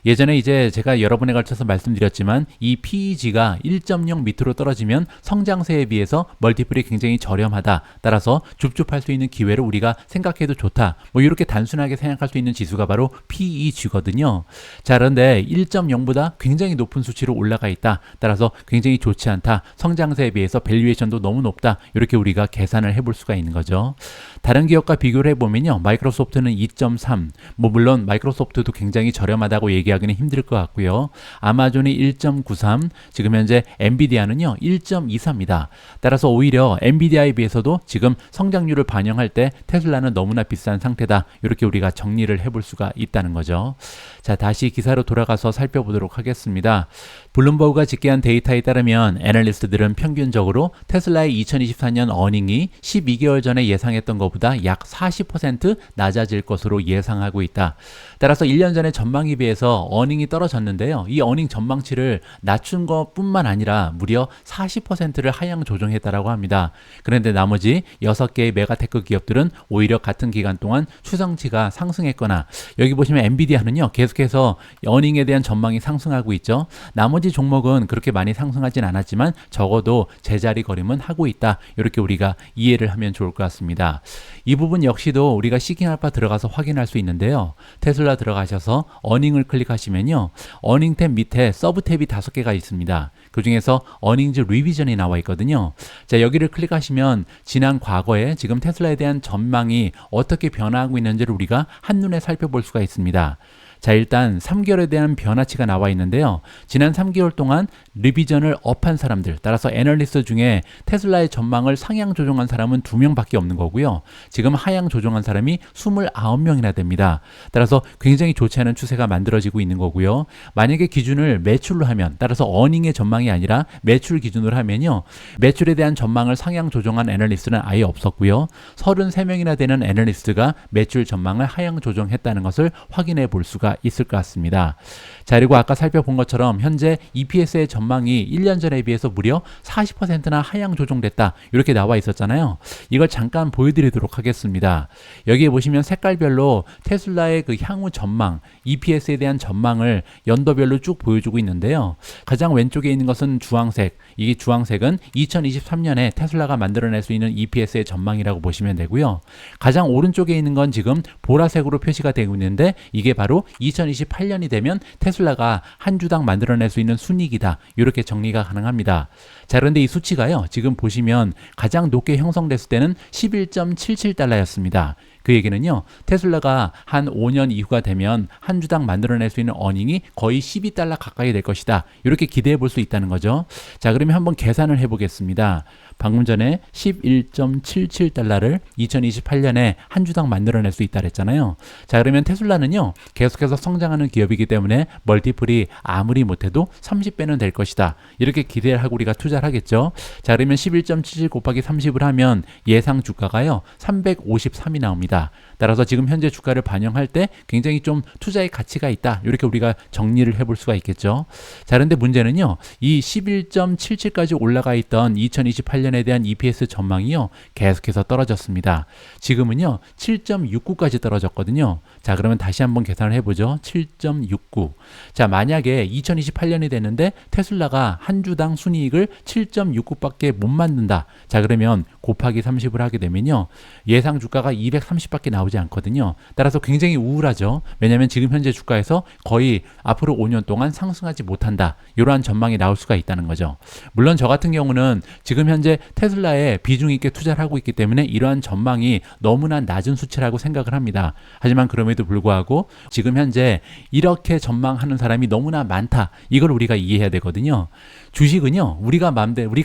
예전에 이제 제가 여러 번에 걸쳐서 말씀드렸지만 이 PEG가 1.0 밑으로 떨어지면 성장세에 비해서 멀티플이 굉장히 저렴하다. 따라서 줍줍할 수 있는 기회를 우리가 생각해도 좋다. 뭐 이렇게 단순하게 생각할 수 있는 지수가 바로 PEG거든요. 자, 그런데 1.0보다 굉장히 높은 수치로 올라가 있다. 따라서 굉장히 좋지 않다. 성장세에 비해서 밸류에이션도 너무 높다. 이렇게 우리가 계산을 해볼 수가 있는 거죠. 다른 기업과 비교를 해보면요, 마이크로소프트는 2.3, 뭐 물론 마이크로소프트도 굉장히 저렴하다고 얘기하기는 힘들 것 같고요. 아마존이 1.93, 지금 현재 엔비디아는요 1.24입니다. 따라서 오히려 엔비디아에 비해서도 지금 성장률을 반영할 때 테슬라는 너무나 비싼 상태다. 이렇게 우리가 정리를 해볼 수가 있다는 거죠. 자, 다시 기사로 돌아가서 살펴보도록 하겠습니다. 블룸버그가 집계한 데이터에 따르면 애널리스트들은 평균적으로 테슬라의 2024년 어닝이 12개월 전에 예상했던 것보다 약 40% 낮아질 것으로 예상하고 있다. 따라서 1년 전에 전망에 비해서 어닝이 떨어졌는데요. 이 어닝 전망치를 낮춘 것뿐만 아니라 무려 40%를 하향 조정했다라고 합니다. 그런데 나머지 6개의 메가테크 기업들은 오히려 같은 기간 동안 추정치가 상승했거나, 여기 보시면 엔비디아는요 계속해서 어닝에 대한 전망이 상승하고 있죠. 나머지 종목은 그렇게 많이 상승하진 않았지만 적어도 제자리 걸음은 하고 있다. 이렇게 우리가 이해를 하면 좋을 것 같습니다. 이 부분 역시도 우리가 시킹알파 들어가서 확인할 수 있는데요. 테슬라 들어가셔서 어닝을 클릭하시면요, 어닝 탭 밑에 서브 탭이 5개가 있습니다. 그 중에서 어닝즈 리비전이 나와 있거든요. 자, 여기를 클릭하시면 지난 과거에 지금 테슬라에 대한 전망이 어떻게 변화하고 있는지를 우리가 한눈에 살펴볼 수가 있습니다. 자, 일단 3개월에 대한 변화치가 나와 있는데요. 지난 3개월 동안 리비전을 업한 사람들, 따라서 애널리스트 중에 테슬라의 전망을 상향 조정한 사람은 2명밖에 없는 거고요. 지금 하향 조정한 사람이 29명이나 됩니다. 따라서 굉장히 좋지 않은 추세가 만들어지고 있는 거고요. 만약에 기준을 매출로 하면, 따라서 어닝의 전망이 아니라 매출 기준으로 하면요, 매출에 대한 전망을 상향 조정한 애널리스트는 아예 없었고요. 33명이나 되는 애널리스트가 매출 전망을 하향 조정했다는 것을 확인해 볼 수가 있을 것 같습니다. 자, 그리고 아까 살펴본 것처럼 현재 EPS의 전망이 1년 전에 비해서 무려 40%나 하향 조정됐다. 이렇게 나와 있었잖아요. 이걸 잠깐 보여드리도록 하겠습니다. 여기에 보시면 색깔별로 테슬라의 그 향후 전망, EPS에 대한 전망을 연도별로 쭉 보여주고 있는데요. 가장 왼쪽에 있는 것은 주황색. 이 주황색은 2023년에 테슬라가 만들어낼 수 있는 EPS의 전망이라고 보시면 되고요. 가장 오른쪽에 있는 건 지금 보라색으로 표시가 되고 있는데, 이게 바로 2028년이 되면 테슬라가 한 주당 만들어낼 수 있는 순이익이다. 이렇게 정리가 가능합니다. 자, 그런데 이 수치가요, 지금 보시면 가장 높게 형성됐을 때는 11.77달러였습니다. 그 얘기는요, 테슬라가 한 5년 이후가 되면 한 주당 만들어낼 수 있는 어닝이 거의 12달러 가까이 될 것이다. 이렇게 기대해 볼 수 있다는 거죠. 자, 그러면 한번 계산을 해보겠습니다. 방금 전에 11.77달러를 2028년에 한 주당 만들어낼 수 있다 그랬잖아요. 자, 그러면 테슬라는요, 계속해서 성장하는 기업이기 때문에 멀티플이 아무리 못해도 30배는 될 것이다. 이렇게 기대를 하고 우리가 투자를 하겠죠. 자, 그러면 11.77 곱하기 30을 하면 예상 주가가요 353이 나옵니다. 따라서 지금 현재 주가를 반영할 때 굉장히 좀 투자의 가치가 있다. 이렇게 우리가 정리를 해볼 수가 있겠죠. 자, 그런데 문제는요, 이 11.77까지 올라가 있던 2028년에 대한 EPS 전망이요 계속해서 떨어졌습니다. 지금은요 7.69까지 떨어졌거든요. 자, 그러면 다시 한번 계산을 해보죠. 7.69. 자, 만약에 2028년이 됐는데 테슬라가 한 주당 순이익을 7.69밖에 못 만든다. 자, 그러면 곱하기 30을 하게 되면요, 예상 주가가 230밖에 나오지 않거든요. 따라서 굉장히 우울하죠. 왜냐하면 지금 현재 주가에서 거의 앞으로 5년 동안 상승하지 못한다. 이러한 전망이 나올 수가 있다는 거죠. 물론 저 같은 경우는 지금 현재 테슬라에 비중 있게 투자를 하고 있기 때문에 이러한 전망이 너무나 낮은 수치라고 생각을 합니다. 하지만 그럼에도 불구하고 지금 현재 이렇게 전망하는 사람이 너무나 많다. 이걸 우리가 이해해야 되거든요. 주식은요, 우리가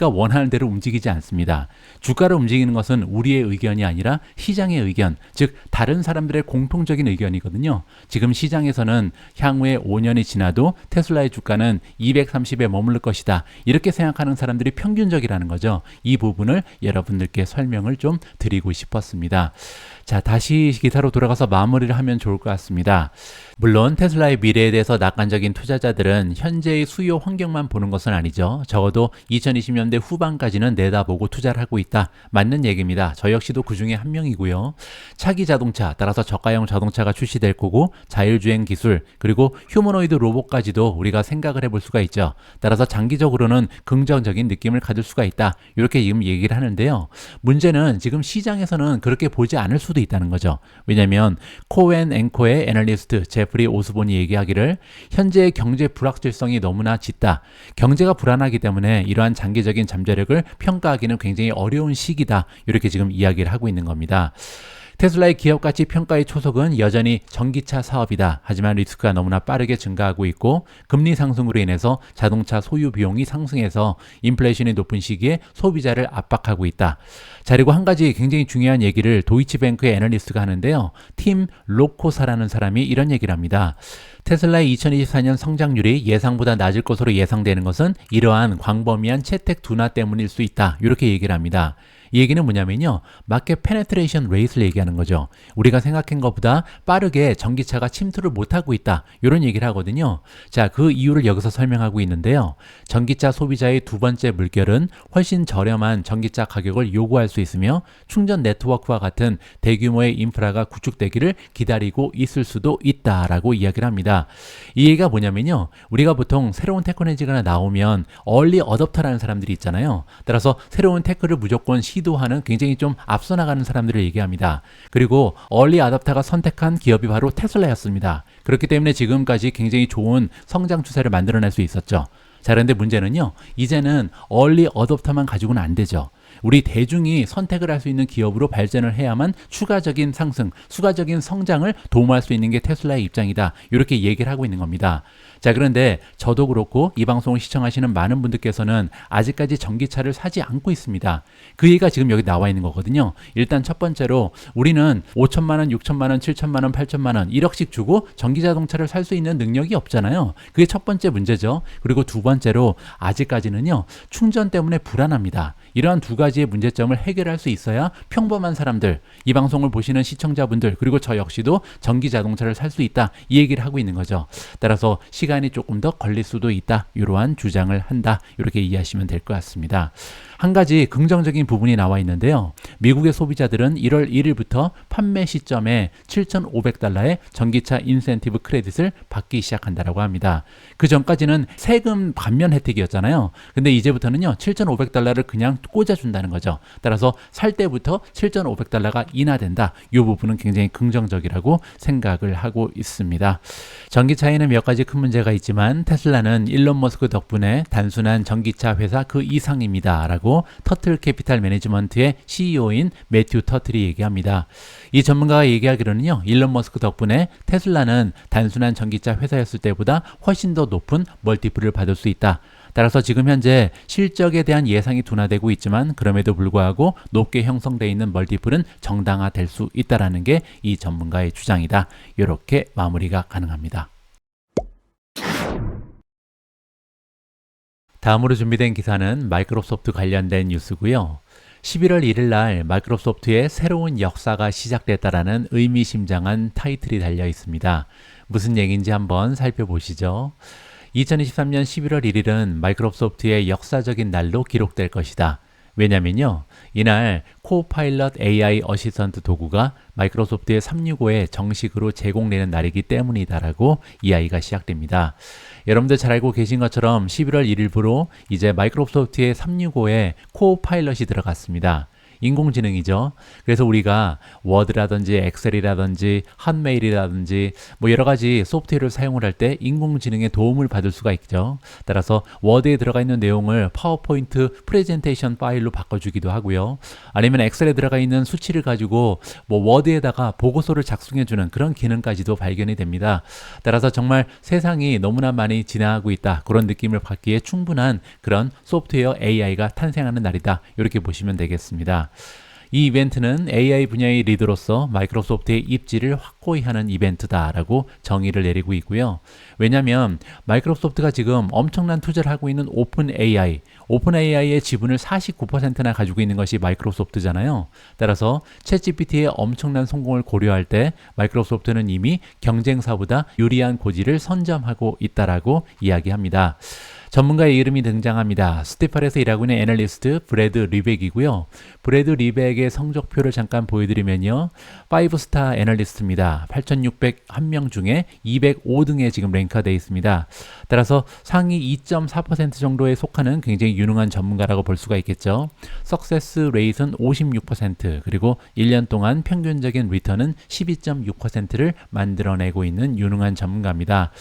원하는 대로 움직이지 않습니다. 주가를 움직이는 것은 우리의 의견이 아니라 시장의 의견, 즉 다른 사람들의 공통적인 의견이거든요. 지금 시장에서는 향후에 5년이 지나도 테슬라의 주가는 230에 머무를 것이다. 이렇게 생각하는 사람들이 평균적이라는 거죠. 이 부분을 여러분들께 설명을 좀 드리고 싶었습니다. 자, 다시 기사로 돌아가서 마무리를 하면 좋을 것 같습니다. 물론 테슬라의 미래에 대해서 낙관적인 투자자들은 현재의 수요 환경만 보는 것은 아니죠. 적어도 2020년대 후반까지는 내다보고 투자를 하고 있다. 맞는 얘기입니다. 저 역시도 그 중에 한 명이고요. 차기 자동차, 따라서 저가형 자동차가 출시될 거고 자율주행 기술, 그리고 휴머노이드 로봇까지도 우리가 생각을 해볼 수가 있죠. 따라서 장기적으로는 긍정적인 느낌을 가질 수가 있다. 이렇게 지금 얘기를 하는데요. 문제는 지금 시장에서는 그렇게 보지 않을 수도 있다는 거죠. 왜냐하면 코엔 앵커의 애널리스트 제프리 오스본이 얘기하기를 현재의 경제 불확실성이 너무나 짙다. 경제가 불안하기 때문에 이러한 장기적인 잠재력을 평가하기는 굉장히 어려운 시기다. 이렇게 지금 이야기를 하고 있는 겁니다. 테슬라의 기업가치 평가의 초석은 여전히 전기차 사업이다. 하지만 리스크가 너무나 빠르게 증가하고 있고 금리 상승으로 인해서 자동차 소유 비용이 상승해서 인플레이션이 높은 시기에 소비자를 압박하고 있다. 자, 그리고 한 가지 굉장히 중요한 얘기를 도이치뱅크의 애널리스트가 하는데요. 팀 로코사라는 사람이 이런 얘기를 합니다. 테슬라의 2024년 성장률이 예상보다 낮을 것으로 예상되는 것은 이러한 광범위한 채택 둔화 때문일 수 있다. 이렇게 얘기를 합니다. 이 얘기는 뭐냐면요. 마켓 페네트레이션 레이트를 얘기하는 거죠. 우리가 생각한 것보다 빠르게 전기차가 침투를 못하고 있다. 이런 얘기를 하거든요. 자, 그 이유를 여기서 설명하고 있는데요. 전기차 소비자의 두 번째 물결은 훨씬 저렴한 전기차 가격을 요구할 수 있으며 충전 네트워크와 같은 대규모의 인프라가 구축되기를 기다리고 있을 수도 있다라고 이야기를 합니다. 이 얘기가 뭐냐면요. 우리가 보통 새로운 테크놀로지가 나오면 얼리 어댑터라는 사람들이 있잖아요. 따라서 새로운 테크를 무조건 시도하는 굉장히 좀 앞서 나가는 사람들을 얘기합니다. 그리고 얼리 어댑터가 선택한 기업이 바로 테슬라였습니다. 그렇기 때문에 지금까지 굉장히 좋은 성장 추세를 만들어낼 수 있었죠. 자, 그런데 문제는요. 이제는 얼리 어댑터만 가지고는 안 되죠. 우리 대중이 선택을 할 수 있는 기업으로 발전을 해야만 추가적인 상승, 추가적인 성장을 도모할 수 있는 게 테슬라의 입장이다. 이렇게 얘기를 하고 있는 겁니다. 자, 그런데 저도 그렇고 이 방송을 시청하시는 많은 분들께서는 아직까지 전기차를 사지 않고 있습니다. 그 얘기가 지금 여기 나와 있는 거거든요. 일단 첫 번째로 우리는 5천만 원, 6천만 원, 7천만 원, 8천만 원 1억씩 주고 전기자동차를 살 수 있는 능력이 없잖아요. 그게 첫 번째 문제죠. 그리고 두 번째로 아직까지는요. 충전 때문에 불안합니다. 이러한 두 가지의 문제점을 해결할 수 있어야 평범한 사람들, 이 방송을 보시는 시청자분들, 그리고 저 역시도 전기 자동차를 살 수 있다. 이 얘기를 하고 있는 거죠. 따라서 시간이 조금 더 걸릴 수도 있다. 이러한 주장을 한다. 이렇게 이해하시면 될 것 같습니다. 한 가지 긍정적인 부분이 나와 있는데요. 미국의 소비자들은 1월 1일부터 판매 시점에 7,500달러의 전기차 인센티브 크레딧을 받기 시작한다라고 합니다. 그 전까지는 세금 감면 혜택이었잖아요. 근데 이제부터는요. 7,500달러를 그냥 꽂아준다는 거죠. 따라서 살 때부터 7,500달러가 인하된다. 이 부분은 굉장히 긍정적이라고 생각을 하고 있습니다. 전기차에는 몇 가지 큰 문제가 있지만 테슬라는 일론 머스크 덕분에 단순한 전기차 회사 그 이상입니다. 라고 터틀 캐피탈 매니지먼트의 CEO인 매튜 터틀이 얘기합니다. 이 전문가가 얘기하기로는요. 일론 머스크 덕분에 테슬라는 단순한 전기차 회사였을 때보다 훨씬 더 높은 멀티플을 받을 수 있다. 따라서 지금 현재 실적에 대한 예상이 둔화되고 있지만 그럼에도 불구하고 높게 형성되어 있는 멀티플은 정당화될 수 있다는 게 이 전문가의 주장이다. 이렇게 마무리가 가능합니다. 다음으로 준비된 기사는 마이크로소프트 관련된 뉴스고요. 11월 1일 날 마이크로소프트의 새로운 역사가 시작됐다라는 의미심장한 타이틀이 달려 있습니다. 무슨 얘기인지 한번 살펴보시죠. 2023년 11월 1일은 마이크로소프트의 역사적인 날로 기록될 것이다. 왜냐면요. 이날 코파일럿 AI 어시스턴트 도구가 마이크로소프트의 365에 정식으로 제공되는 날이기 때문이다라고 이야기가 시작됩니다. 여러분들 잘 알고 계신 것처럼 11월 1일부로 이제 마이크로소프트의 365에 코파일럿이 들어갔습니다. 인공지능이죠. 그래서 우리가 워드라든지 엑셀이라든지 핫메일이라든지 뭐 여러 가지 소프트웨어를 사용을 할 때 인공지능의 도움을 받을 수가 있죠. 따라서 워드에 들어가 있는 내용을 파워포인트 프레젠테이션 파일로 바꿔주기도 하고요. 아니면 엑셀에 들어가 있는 수치를 가지고 뭐 워드에다가 보고서를 작성해주는 그런 기능까지도 발견이 됩니다. 따라서 정말 세상이 너무나 많이 진화하고 있다. 그런 느낌을 받기에 충분한 그런 소프트웨어 AI가 탄생하는 날이다. 이렇게 보시면 되겠습니다. 이 이벤트는 AI 분야의 리더로서 마이크로소프트의 입지를 확고히 하는 이벤트다라고 정의를 내리고 있고요. 왜냐하면 마이크로소프트가 지금 엄청난 투자를 하고 있는 오픈 AI의 지분을 49%나 가지고 있는 것이 마이크로소프트잖아요. 따라서 챗GPT의 엄청난 성공을 고려할 때 마이크로소프트는 이미 경쟁사보다 유리한 고지를 선점하고 있다라고 이야기합니다. 전문가의 이름이 등장합니다. 스티팔에서 일하고 있는 애널리스트 브래드 리벡이고요. 브래드 리벡의 성적표를 잠깐 보여드리면요. 5스타 애널리스트입니다. 8,601명 중에 205등에 지금 랭크가 되어 있습니다. 따라서 상위 2.4% 정도에 속하는 굉장히 유능한 전문가라고 볼 수가 있겠죠. 석세스 레이트는 56%, 그리고 1년 동안 평균적인 리턴은 12.6%를 만들어내고 있는 유능한 전문가입니다.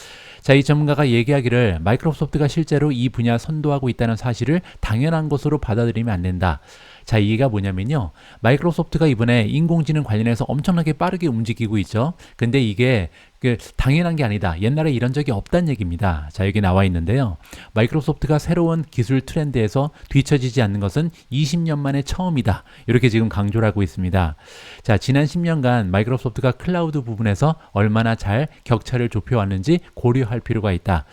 자, 이 전문가가 얘기하기를 마이크로소프트가 실제로 이 분야 선도하고 있다는 사실을 당연한 것으로 받아들이면 안 된다. 자, 이게 뭐냐면요. 마이크로소프트가 이번에 인공지능 관련해서 엄청나게 빠르게 움직이고 있죠. 근데 이게 당연한 게 아니다. 옛날에 이런 적이 없다는 얘기입니다. 자, 여기 나와 있는데요. 마이크로소프트가 새로운 기술 트렌드에서 뒤처지지 않는 것은 20년 만에 처음이다. 이렇게 지금 강조를 하고 있습니다. 자, 지난 10년간 마이크로소프트가 클라우드 부분에서 얼마나 잘 격차를 좁혀왔는지 고려할 필요가 있다.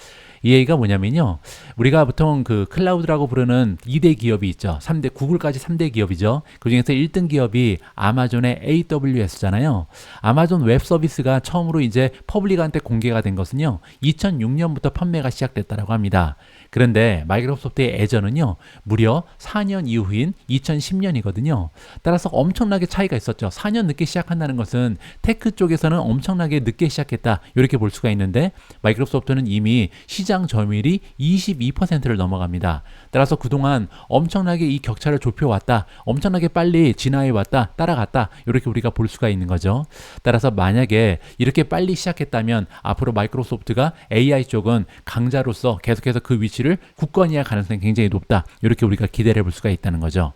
이 얘기가 뭐냐면요. 우리가 보통 그 클라우드라고 부르는 2대 기업이 있죠. 구글까지 3대 기업이죠. 그 중에서 1등 기업이 아마존의 AWS잖아요. 아마존 웹 서비스가 처음으로 이제 퍼블릭한테 공개가 된 것은요. 2006년부터 판매가 시작됐다고 합니다. 그런데 마이크로소프트의 애전은요. 무려 4년 이후인 2010년이거든요. 따라서 엄청나게 차이가 있었죠. 4년 늦게 시작한다는 것은 테크 쪽에서는 엄청나게 늦게 시작했다. 이렇게 볼 수가 있는데 마이크로소프트는 이미 시장 점유율이 22%를 넘어갑니다. 따라서 그동안 엄청나게 이 격차를 좁혀왔다. 엄청나게 빨리 진화해왔다. 따라갔다. 이렇게 우리가 볼 수가 있는 거죠. 따라서 만약에 이렇게 빨리 시작했다면 앞으로 마이크로소프트가 AI 쪽은 강자로서 계속해서 그 위치를 굳건히 할 가능성이 굉장히 높다. 이렇게 우리가 기대를 해볼 수가 있다는 거죠.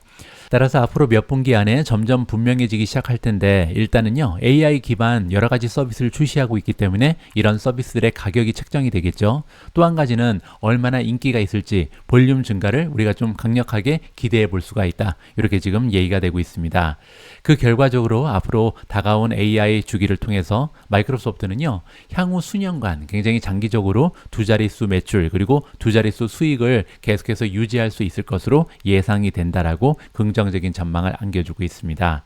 따라서 앞으로 몇 분기 안에 점점 분명해지기 시작할 텐데 일단은요. AI 기반 여러 가지 서비스를 출시하고 있기 때문에 이런 서비스들의 가격이 책정이 되겠죠. 또 한 가지는 얼마나 인기가 있을지 볼륨 증가를 우리가 좀 강력하게 기대해 볼 수가 있다. 이렇게 지금 얘기가 되고 있습니다. 그 결과적으로 앞으로 다가온 AI 주기를 통해서 마이크로소프트는요. 향후 수년간 굉장히 장기적으로 두 자릿수 매출 그리고 두 자릿수 수익을 계속해서 유지할 수 있을 것으로 예상이 된다라고 긍정적인 전망을 안겨주고 있습니다.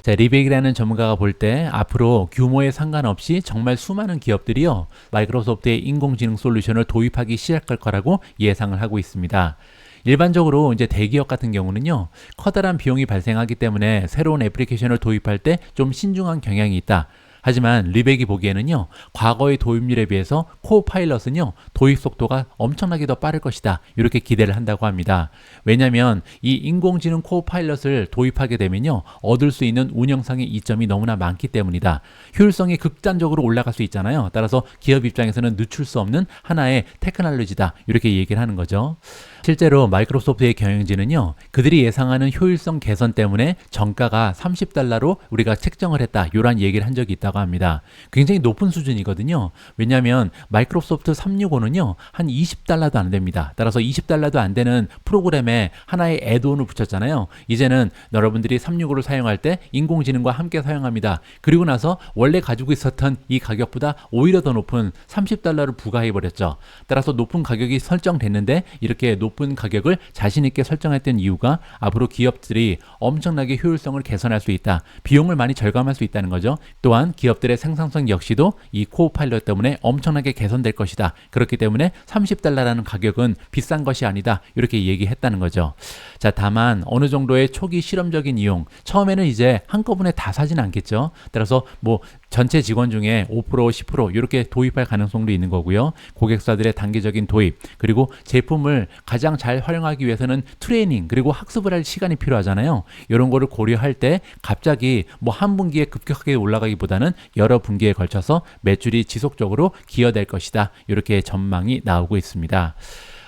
자, 리벡이라는 전문가가 볼 때 앞으로 규모에 상관없이 정말 수많은 기업들이요. 마이크로소프트의 인공지능 솔루션을 도입하기 시작할 거라고 예상을 하고 있습니다. 일반적으로 이제 대기업 같은 경우는요. 커다란 비용이 발생하기 때문에 새로운 애플리케이션을 도입할 때 좀 신중한 경향이 있다. 하지만 리벡이 보기에는요. 과거의 도입률에 비해서 코파일럿은요. 도입 속도가 엄청나게 더 빠를 것이다. 이렇게 기대를 한다고 합니다. 왜냐하면 이 인공지능 코파일럿을 도입하게 되면요. 얻을 수 있는 운영상의 이점이 너무나 많기 때문이다. 효율성이 극단적으로 올라갈 수 있잖아요. 따라서 기업 입장에서는 늦출 수 없는 하나의 테크놀로지다. 이렇게 얘기를 하는 거죠. 실제로 마이크로소프트의 경영진은요. 그들이 예상하는 효율성 개선 때문에 정가가 $30로 우리가 책정을 했다. 이런 얘기를 한 적이 있다고 합니다. 굉장히 높은 수준이거든요. 왜냐하면 마이크로소프트 365는요. 한 $20도 안 됩니다. 따라서 $20도 안 되는 프로그램에 하나의 애드온을 붙였잖아요. 이제는 여러분들이 365를 사용할 때 인공지능과 함께 사용합니다. 그리고 나서 원래 가지고 있었던 이 가격보다 오히려 더 높은 $30를 부과해버렸죠. 따라서 높은 가격이 설정됐는데 이렇게 높은 가격을 자신 있게 설정했던 이유가 앞으로 기업들이 엄청나게 효율성을 개선할 수 있다. 비용을 많이 절감할 수 있다는 거죠. 또한 기업들의 생산성 역시도 이 코파일럿 때문에 엄청나게 개선될 것이다. 그렇기 때문에 $30라는 가격은 비싼 것이 아니다. 이렇게 얘기했다는 거죠. 자, 다만 어느 정도의 초기 실험적인 이용, 처음에는 이제 한꺼번에 다 사진 않겠죠. 따라서 뭐 전체 직원 중에 5%, 10% 이렇게 도입할 가능성도 있는 거고요. 고객사들의 단계적인 도입, 그리고 제품을 가장 잘 활용하기 위해서는 트레이닝, 그리고 학습을 할 시간이 필요하잖아요. 이런 거를 고려할 때 갑자기 뭐 한 분기에 급격하게 올라가기보다는 여러 분기에 걸쳐서 매출이 지속적으로 기여될 것이다. 이렇게 전망이 나오고 있습니다.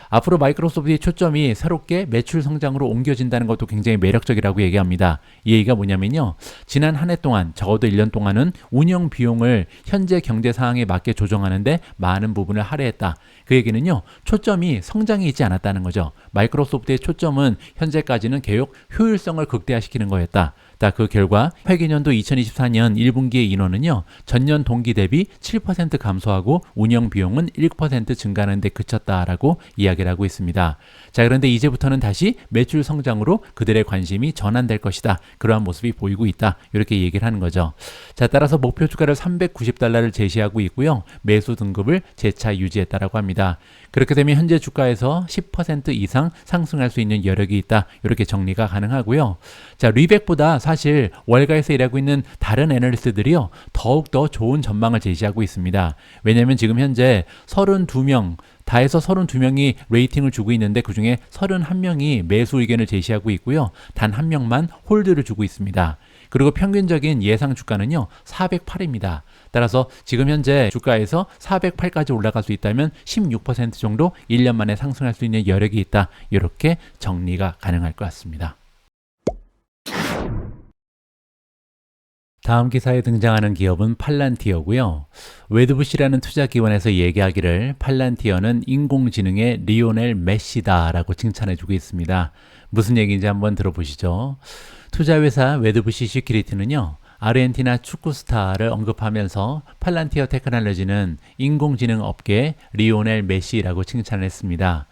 앞으로 마이크로소프트의 초점이 새롭게 매출 성장으로 옮겨진다는 것도 굉장히 매력적이라고 얘기합니다. 이 얘기가 뭐냐면요. 지난 한 해 동안 적어도 1년 동안은 운영 비용을 현재 경제 상황에 맞게 조정하는데 많은 부분을 할애했다. 그 얘기는요. 초점이 성장에 있지 않았다는 거죠. 마이크로소프트의 초점은 현재까지는 계속 효율성을 극대화시키는 거였다. 딱 그 결과 회계년도 2024년 1분기의 인원은요, 전년 동기 대비 7% 감소하고 운영 비용은 1% 증가하는 데 그쳤다라고 이야기를 하고 있습니다. 자, 그런데 이제부터는 다시 매출 성장으로 그들의 관심이 전환될 것이다. 그러한 모습이 보이고 있다. 이렇게 얘기를 하는 거죠. 자, 따라서 목표 주가를 $390를 제시하고 있고요. 매수 등급을 재차 유지했다라고 합니다. 그렇게 되면 현재 주가에서 10% 이상 상승할 수 있는 여력이 있다. 이렇게 정리가 가능하고요. 자, 리백보다 사실 월가에서 일하고 있는 다른 애널리스트들이요, 더욱더 좋은 전망을 제시하고 있습니다. 왜냐하면 지금 현재 32명, 다해서 32명이 레이팅을 주고 있는데 그 중에 31명이 매수 의견을 제시하고 있고요. 단 한 명만 홀드를 주고 있습니다. 그리고 평균적인 예상 주가는요, 408입니다. 따라서 지금 현재 주가에서 408까지 올라갈 수 있다면 16% 정도 1년 만에 상승할 수 있는 여력이 있다. 이렇게 정리가 가능할 것 같습니다. 다음 기사에 등장하는 기업은 팔란티어고요. 웨드부시라는 투자기관에서 얘기하기를 팔란티어는 인공지능의 리오넬 메시다라고 칭찬해주고 있습니다. 무슨 얘기인지 한번 들어보시죠. 투자회사 웨드부시 시큐리티는요, 아르헨티나 축구 스타를 언급하면서 팔란티어 테크놀로지는 인공지능 업계의 리오넬 메시라고 칭찬을 했습니다.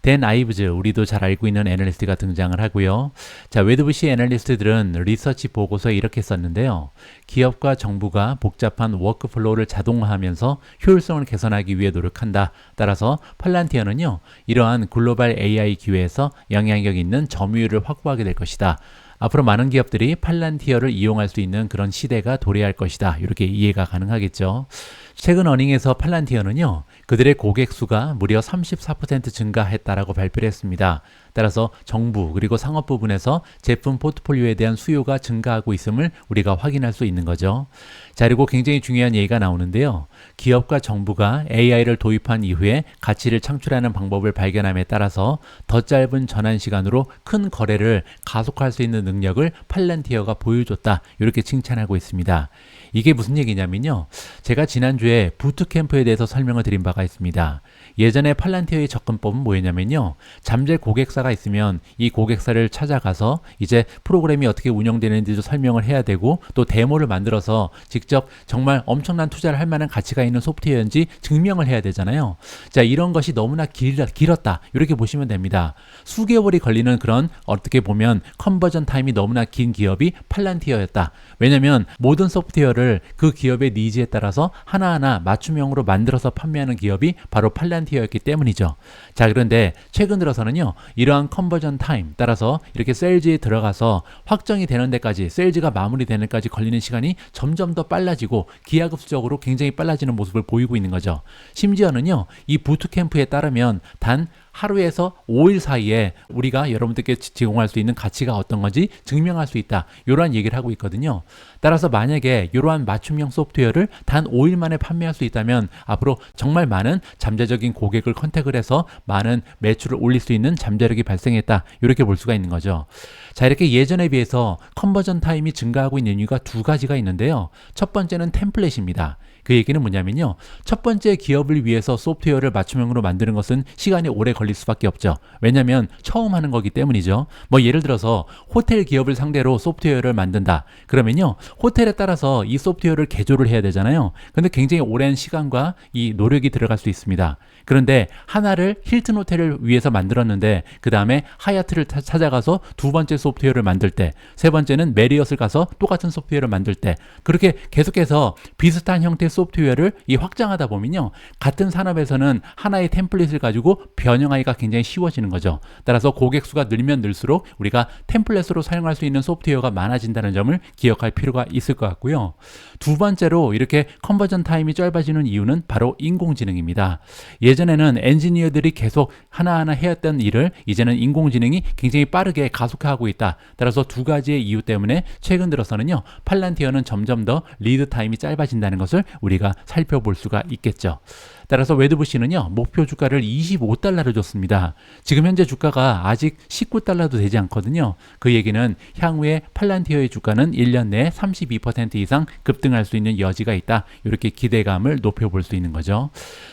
댄 아이브즈, 우리도 잘 알고 있는 애널리스트가 등장을 하고요. 자, 웨드부시 애널리스트들은 리서치 보고서에 이렇게 썼는데요. 기업과 정부가 복잡한 워크플로우를 자동화하면서 효율성을 개선하기 위해 노력한다. 따라서 팔란티어는요, 이러한 글로벌 AI 기회에서 영향력 있는 점유율을 확보하게 될 것이다. 앞으로 많은 기업들이 팔란티어를 이용할 수 있는 그런 시대가 도래할 것이다. 이렇게 이해가 가능하겠죠. 최근 어닝에서 팔란티어는요, 그들의 고객 수가 무려 34% 증가했다라고 발표를 했습니다. 따라서 정부 그리고 상업 부분에서 제품 포트폴리오에 대한 수요가 증가하고 있음을 우리가 확인할 수 있는 거죠. 자, 그리고 굉장히 중요한 얘기가 나오는데요. 기업과 정부가 AI를 도입한 이후에 가치를 창출하는 방법을 발견함에 따라서 더 짧은 전환 시간으로 큰 거래를 가속화할 수 있는 능력을 팔란티어가 보여줬다. 이렇게 칭찬하고 있습니다. 이게 무슨 얘기냐면요. 제가 지난주에 부트캠프에 대해서 설명을 드린 바가 있습니다. 예전에 팔란티어의 접근법은 뭐였냐면요. 잠재 고객사가 있으면 이 고객사를 찾아가서 이제 프로그램이 어떻게 운영되는지도 설명을 해야 되고 또 데모를 만들어서 직접 정말 엄청난 투자를 할 만한 가치가 있는 소프트웨어인지 증명을 해야 되잖아요. 자, 이런 것이 너무나 길었다. 이렇게 보시면 됩니다. 수개월이 걸리는 그런 어떻게 보면 컨버전 타임이 너무나 긴 기업이 팔란티어였다. 왜냐하면 모든 소프트웨어를 그 기업의 니즈에 따라서 하나하나 맞춤형으로 만들어서 판매하는 기업이 바로 팔란티어였기 때문이죠. 자, 그런데 최근 들어서는요, 이러한 컨버전 타임 따라서 이렇게 세일즈에 들어가서 확정이 되는 데까지, 세일즈가 마무리되는 데까지 걸리는 시간이 점점 더 빨라지고 기하급수적으로 굉장히 빨라지는 모습을 보이고 있는 거죠. 심지어는요, 이 부트캠프에 따르면 단 하루에서 5일 사이에 우리가 여러분들께 제공할 수 있는 가치가 어떤 건지 증명할 수 있다. 이러한 얘기를 하고 있거든요. 따라서 만약에 이러한 맞춤형 소프트웨어를 단 5일 만에 판매할 수 있다면 앞으로 정말 많은 잠재적인 고객을 컨택을 해서 많은 매출을 올릴 수 있는 잠재력이 발생했다. 이렇게 볼 수가 있는 거죠. 자, 이렇게 예전에 비해서 컨버전 타임이 증가하고 있는 이유가 두 가지가 있는데요. 첫 번째는 템플릿입니다. 그 얘기는 뭐냐면요. 첫 번째 기업을 위해서 소프트웨어를 맞춤형으로 만드는 것은 시간이 오래 걸릴 수밖에 없죠. 왜냐하면 처음 하는 거기 때문이죠. 뭐 예를 들어서 호텔 기업을 상대로 소프트웨어를 만든다. 그러면요. 호텔에 따라서 이 소프트웨어를 개조를 해야 되잖아요. 근데 굉장히 오랜 시간과 이 노력이 들어갈 수 있습니다. 그런데 하나를 힐튼 호텔을 위해서 만들었는데 그 다음에 하얏트를 찾아가서 두 번째 소프트웨어를 만들 때, 세 번째는 메리엇을 가서 똑같은 소프트웨어를 만들 때, 그렇게 계속해서 비슷한 형태의 소프트웨어를 확장하다 보면요, 같은 산업에서는 하나의 템플릿을 가지고 변형하기가 굉장히 쉬워지는 거죠. 따라서 고객 수가 늘면 늘수록 우리가 템플릿으로 사용할 수 있는 소프트웨어가 많아진다는 점을 기억할 필요가 있을 것 같고요. 두 번째로 이렇게 컨버전 타임이 짧아지는 이유는 바로 인공지능입니다. 예전에는 엔지니어들이 계속 하나하나 해왔던 일을 이제는 인공지능이 굉장히 빠르게 가속화하고 있다. 따라서 두 가지의 이유 때문에 최근 들어서는요, 팔란티어는 점점 더 리드 타임이 짧아진다는 것을 우리가 살펴볼 수가 있겠죠. 따라서 웨드부시는요, 목표 주가를 25달러를 줬습니다. 지금 현재 주가가 아직 19달러도 되지 않거든요. 그 얘기는 향후에 팔란티어의 주가는 1년 내에 32% 이상 급등할 수 있는 여지가 있다. 이렇게 기대감을 높여볼 수 있는 거죠.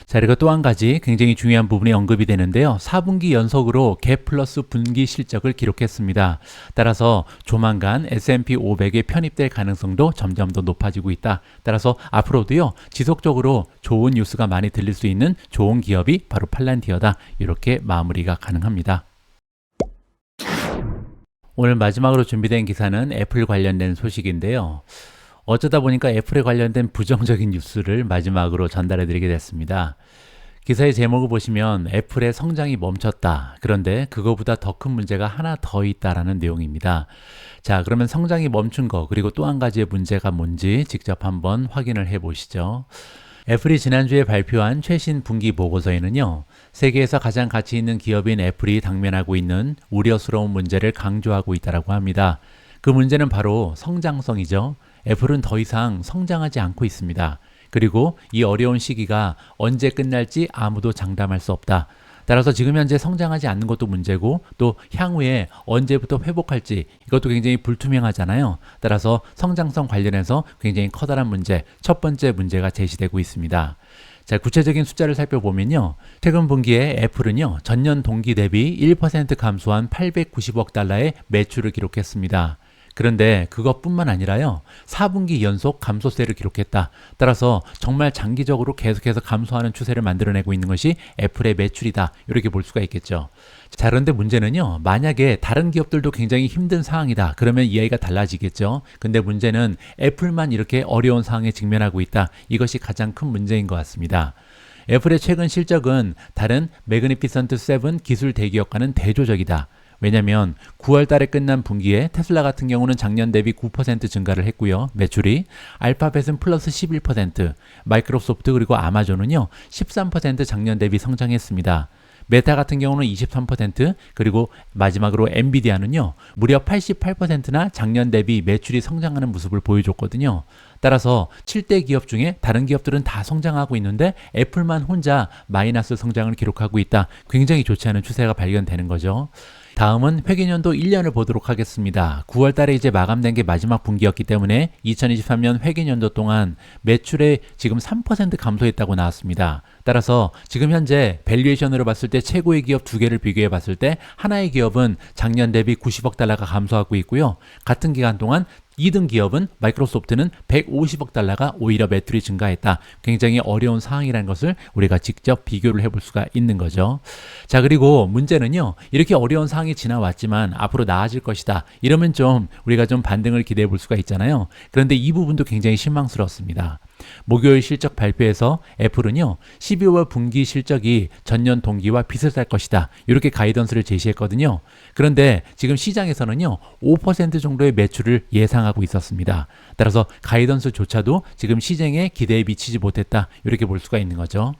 자, 그리고 또 한 가지 굉장히 중요한 부분이 언급이 되는데요. 4분기 연속으로 갭 플러스 분기 실적을 기록했습니다. 따라서 조만간 S&P 500에 편입될 가능성도 점점 더 높아지고 있다. 따라서 앞으로도요, 지속적으로 좋은 뉴스가 많이 들릴 수 있는 좋은 기업이 바로 팔란티어다. 이렇게 마무리가 가능합니다. 오늘 마지막으로 준비된 기사는 애플 관련된 소식인데요. 어쩌다 보니까 애플에 관련된 부정적인 뉴스를 마지막으로 전달해 드리게 됐습니다. 기사의 제목을 보시면 애플의 성장이 멈췄다. 그런데 그거보다 더 큰 문제가 하나 더 있다라는 내용입니다. 자, 그러면 성장이 멈춘 거, 그리고 또 한 가지의 문제가 뭔지 직접 한번 확인을 해 보시죠. 애플이 지난주에 발표한 최신 분기 보고서에는요, 세계에서 가장 가치 있는 기업인 애플이 당면하고 있는 우려스러운 문제를 강조하고 있다고 합니다. 그 문제는 바로 성장성이죠. 애플은 더 이상 성장하지 않고 있습니다. 그리고 이 어려운 시기가 언제 끝날지 아무도 장담할 수 없다. 따라서 지금 현재 성장하지 않는 것도 문제고, 또 향후에 언제부터 회복할지 이것도 굉장히 불투명하잖아요. 따라서 성장성 관련해서 굉장히 커다란 문제, 첫 번째 문제가 제시되고 있습니다. 자, 구체적인 숫자를 살펴보면요, 최근 분기에 애플은요, 전년 동기 대비 1% 감소한 890억 달러의 매출을 기록했습니다. 그런데 그것뿐만 아니라요, 4분기 연속 감소세를 기록했다. 따라서 정말 장기적으로 계속해서 감소하는 추세를 만들어내고 있는 것이 애플의 매출이다. 이렇게 볼 수가 있겠죠. 자, 그런데 문제는요, 만약에 다른 기업들도 굉장히 힘든 상황이다. 그러면 이야기가 달라지겠죠. 근데 문제는 애플만 이렇게 어려운 상황에 직면하고 있다. 이것이 가장 큰 문제인 것 같습니다. 애플의 최근 실적은 다른 매그니피선트 7 기술 대기업과는 대조적이다. 왜냐하면 9월 달에 끝난 분기에 테슬라 같은 경우는 작년 대비 9% 증가를 했고요. 매출이 알파벳은 플러스 11%, 마이크로소프트 그리고 아마존은요 13% 작년 대비 성장했습니다. 메타 같은 경우는 23%, 그리고 마지막으로 엔비디아는요 무려 88%나 작년 대비 매출이 성장하는 모습을 보여줬거든요. 따라서 7대 기업 중에 다른 기업들은 다 성장하고 있는데 애플만 혼자 마이너스 성장을 기록하고 있다. 굉장히 좋지 않은 추세가 발견되는 거죠. 다음은 회계연도 1년을 보도록 하겠습니다. 9월 달에 이제 마감된 게 마지막 분기였기 때문에 2023년 회계연도 동안 매출에 지금 3% 감소했다고 나왔습니다. 따라서 지금 현재 밸류에이션으로 봤을 때 최고의 기업 두 개를 비교해 봤을 때 하나의 기업은 작년 대비 90억 달러가 감소하고 있고요. 같은 기간 동안 2등 기업은 마이크로소프트는 150억 달러가 오히려 매출이 증가했다. 굉장히 어려운 상황이라는 것을 우리가 직접 비교를 해볼 수가 있는 거죠. 자, 그리고 문제는요, 이렇게 어려운 상황이 지나왔지만 앞으로 나아질 것이다. 이러면 좀 우리가 좀 반등을 기대해 볼 수가 있잖아요. 그런데 이 부분도 굉장히 실망스럽습니다. 목요일 실적 발표에서 애플은요 12월 분기 실적이 전년 동기와 비슷할 것이다, 이렇게 가이던스를 제시했거든요. 그런데 지금 시장에서는요 5% 정도의 매출을 예상하고 있었습니다. 따라서 가이던스조차도 지금 시장의 기대에 미치지 못했다, 이렇게 볼 수가 있는 거죠.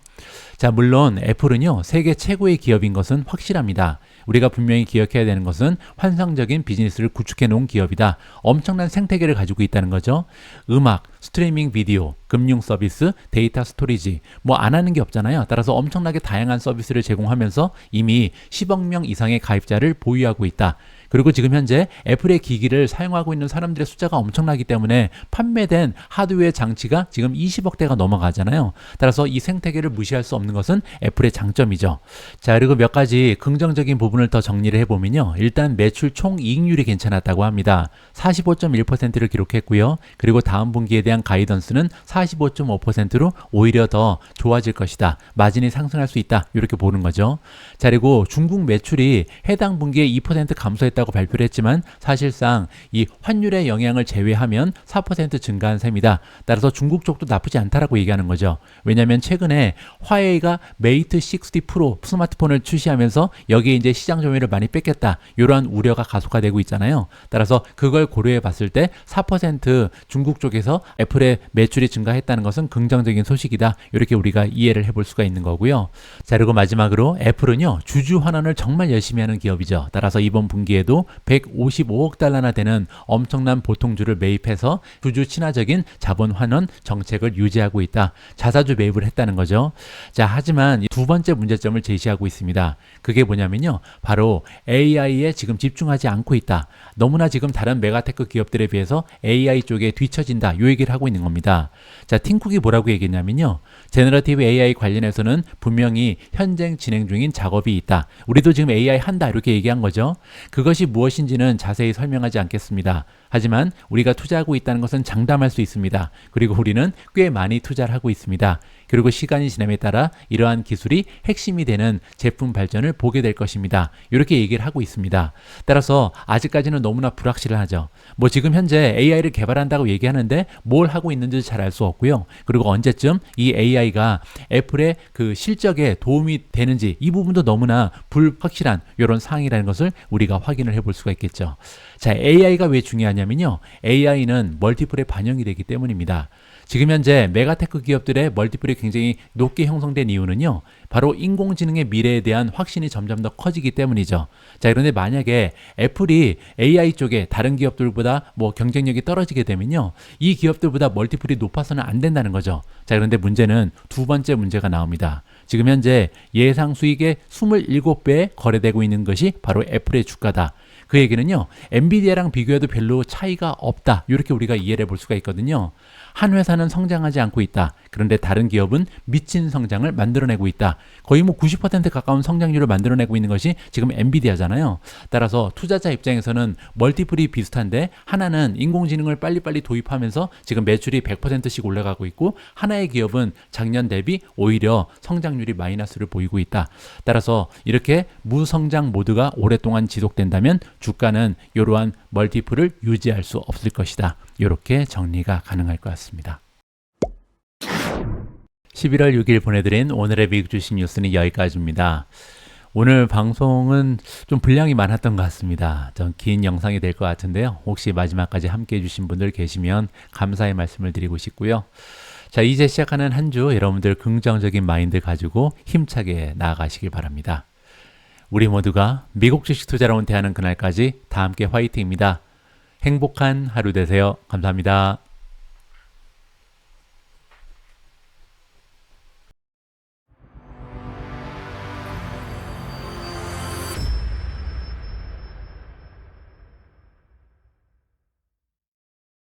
자, 물론 애플은요 세계 최고의 기업인 것은 확실합니다. 우리가 분명히 기억해야 되는 것은 환상적인 비즈니스를 구축해 놓은 기업이다. 엄청난 생태계를 가지고 있다는 거죠. 음악, 스트리밍 비디오, 금융 서비스, 데이터 스토리지, 뭐 안 하는 게 없잖아요. 따라서 엄청나게 다양한 서비스를 제공하면서 이미 10억 명 이상의 가입자를 보유하고 있다. 그리고 지금 현재 애플의 기기를 사용하고 있는 사람들의 숫자가 엄청나기 때문에 판매된 하드웨어 장치가 지금 20억 대가 넘어가잖아요. 따라서 이 생태계를 무시할 수 없는 것은 애플의 장점이죠. 자, 그리고 몇 가지 긍정적인 부분을 더 정리를 해보면요. 일단 매출 총이익률이 괜찮았다고 합니다. 45.1%를 기록했고요. 그리고 다음 분기에 대한 가이던스는 45.5%로 오히려 더 좋아질 것이다. 마진이 상승할 수 있다. 이렇게 보는 거죠. 자, 그리고 중국 매출이 해당 분기에 2% 감소했다고 발표를 했지만 사실상 이 환율의 영향을 제외하면 4% 증가한 셈이다. 따라서 중국 쪽도 나쁘지 않다라고 얘기하는 거죠. 왜냐하면 최근에 화웨이가 메이트 60 프로 스마트폰을 출시하면서 여기에 이제 시장 점유율을 많이 뺏겼다, 이러한 우려가 가속화되고 있잖아요. 따라서 그걸 고려해 봤을 때 4% 중국 쪽에서 애플의 매출이 증가했다는 것은 긍정적인 소식이다, 이렇게 우리가 이해를 해볼 수가 있는 거고요. 자, 그리고 마지막으로 애플은요 주주 환원을 정말 열심히 하는 기업이죠. 따라서 이번 분기에 외에도 155억 달러나 되는 엄청난 보통주를 매입해서 주주 친화적인 자본 환원 정책을 유지하고 있다. 자사주 매입을 했다는 거죠. 자, 하지만 두 번째 문제점을 제시하고 있습니다. 그게 뭐냐면요. 바로 AI에 지금 집중하지 않고 있다. 너무나 지금 다른 메가테크 기업들에 비해서 AI 쪽에 뒤처진다. 요 얘기를 하고 있는 겁니다. 자, 팀쿡이 뭐라고 얘기했냐면요. 제너러티브 AI 관련해서는 분명히 현재 진행 중인 작업이 있다. 우리도 지금 AI 한다. 이렇게 얘기한 거죠. 그것이 무엇인지는 자세히 설명하지 않겠습니다. 하지만 우리가 투자하고 있다는 것은 장담할 수 있습니다. 그리고 우리는 꽤 많이 투자를 하고 있습니다. 그리고 시간이 지남에 따라 이러한 기술이 핵심이 되는 제품 발전을 보게 될 것입니다. 이렇게 얘기를 하고 있습니다. 따라서 아직까지는 너무나 불확실하죠. 뭐 지금 현재 AI를 개발한다고 얘기하는데 뭘 하고 있는지 잘 알 수 없고요. 그리고 언제쯤 이 AI가 애플의 그 실적에 도움이 되는지 이 부분도 너무나 불확실한 이런 사항이라는 것을 우리가 확인을 해볼 수가 있겠죠. 자, AI가 왜 중요하냐면요. AI는 멀티플에 반영이 되기 때문입니다. 지금 현재 메가테크 기업들의 멀티플이 굉장히 높게 형성된 이유는요. 바로 인공지능의 미래에 대한 확신이 점점 더 커지기 때문이죠. 자, 그런데 만약에 애플이 AI 쪽에 다른 기업들보다 뭐 경쟁력이 떨어지게 되면요. 이 기업들보다 멀티플이 높아서는 안 된다는 거죠. 자, 그런데 문제는 두 번째 문제가 나옵니다. 지금 현재 예상 수익의 27배 거래되고 있는 것이 바로 애플의 주가다. 그 얘기는요. 엔비디아랑 비교해도 별로 차이가 없다. 이렇게 우리가 이해를 해볼 수가 있거든요. 한 회사는 성장하지 않고 있다. 그런데 다른 기업은 미친 성장을 만들어내고 있다. 거의 뭐 90% 가까운 성장률을 만들어내고 있는 것이 지금 엔비디아잖아요. 따라서 투자자 입장에서는 멀티플이 비슷한데 하나는 인공지능을 빨리빨리 도입하면서 지금 매출이 100%씩 올라가고 있고 하나의 기업은 작년 대비 오히려 성장률이 마이너스를 보이고 있다. 따라서 이렇게 무성장 모드가 오랫동안 지속된다면 주가는 이러한 멀티플을 유지할 수 없을 것이다. 이렇게 정리가 가능할 것 같습니다. 11월 6일 보내드린 오늘의 미국 주식 뉴스는 여기까지입니다. 오늘 방송은 좀 분량이 많았던 것 같습니다. 좀 긴 영상이 될 것 같은데요. 혹시 마지막까지 함께 해주신 분들 계시면 감사의 말씀을 드리고 싶고요. 자, 이제 시작하는 한 주 여러분들 긍정적인 마인드 가지고 힘차게 나아가시길 바랍니다. 우리 모두가 미국 주식 투자로 은퇴하는 그날까지 다 함께 화이팅입니다. 행복한 하루 되세요. 감사합니다.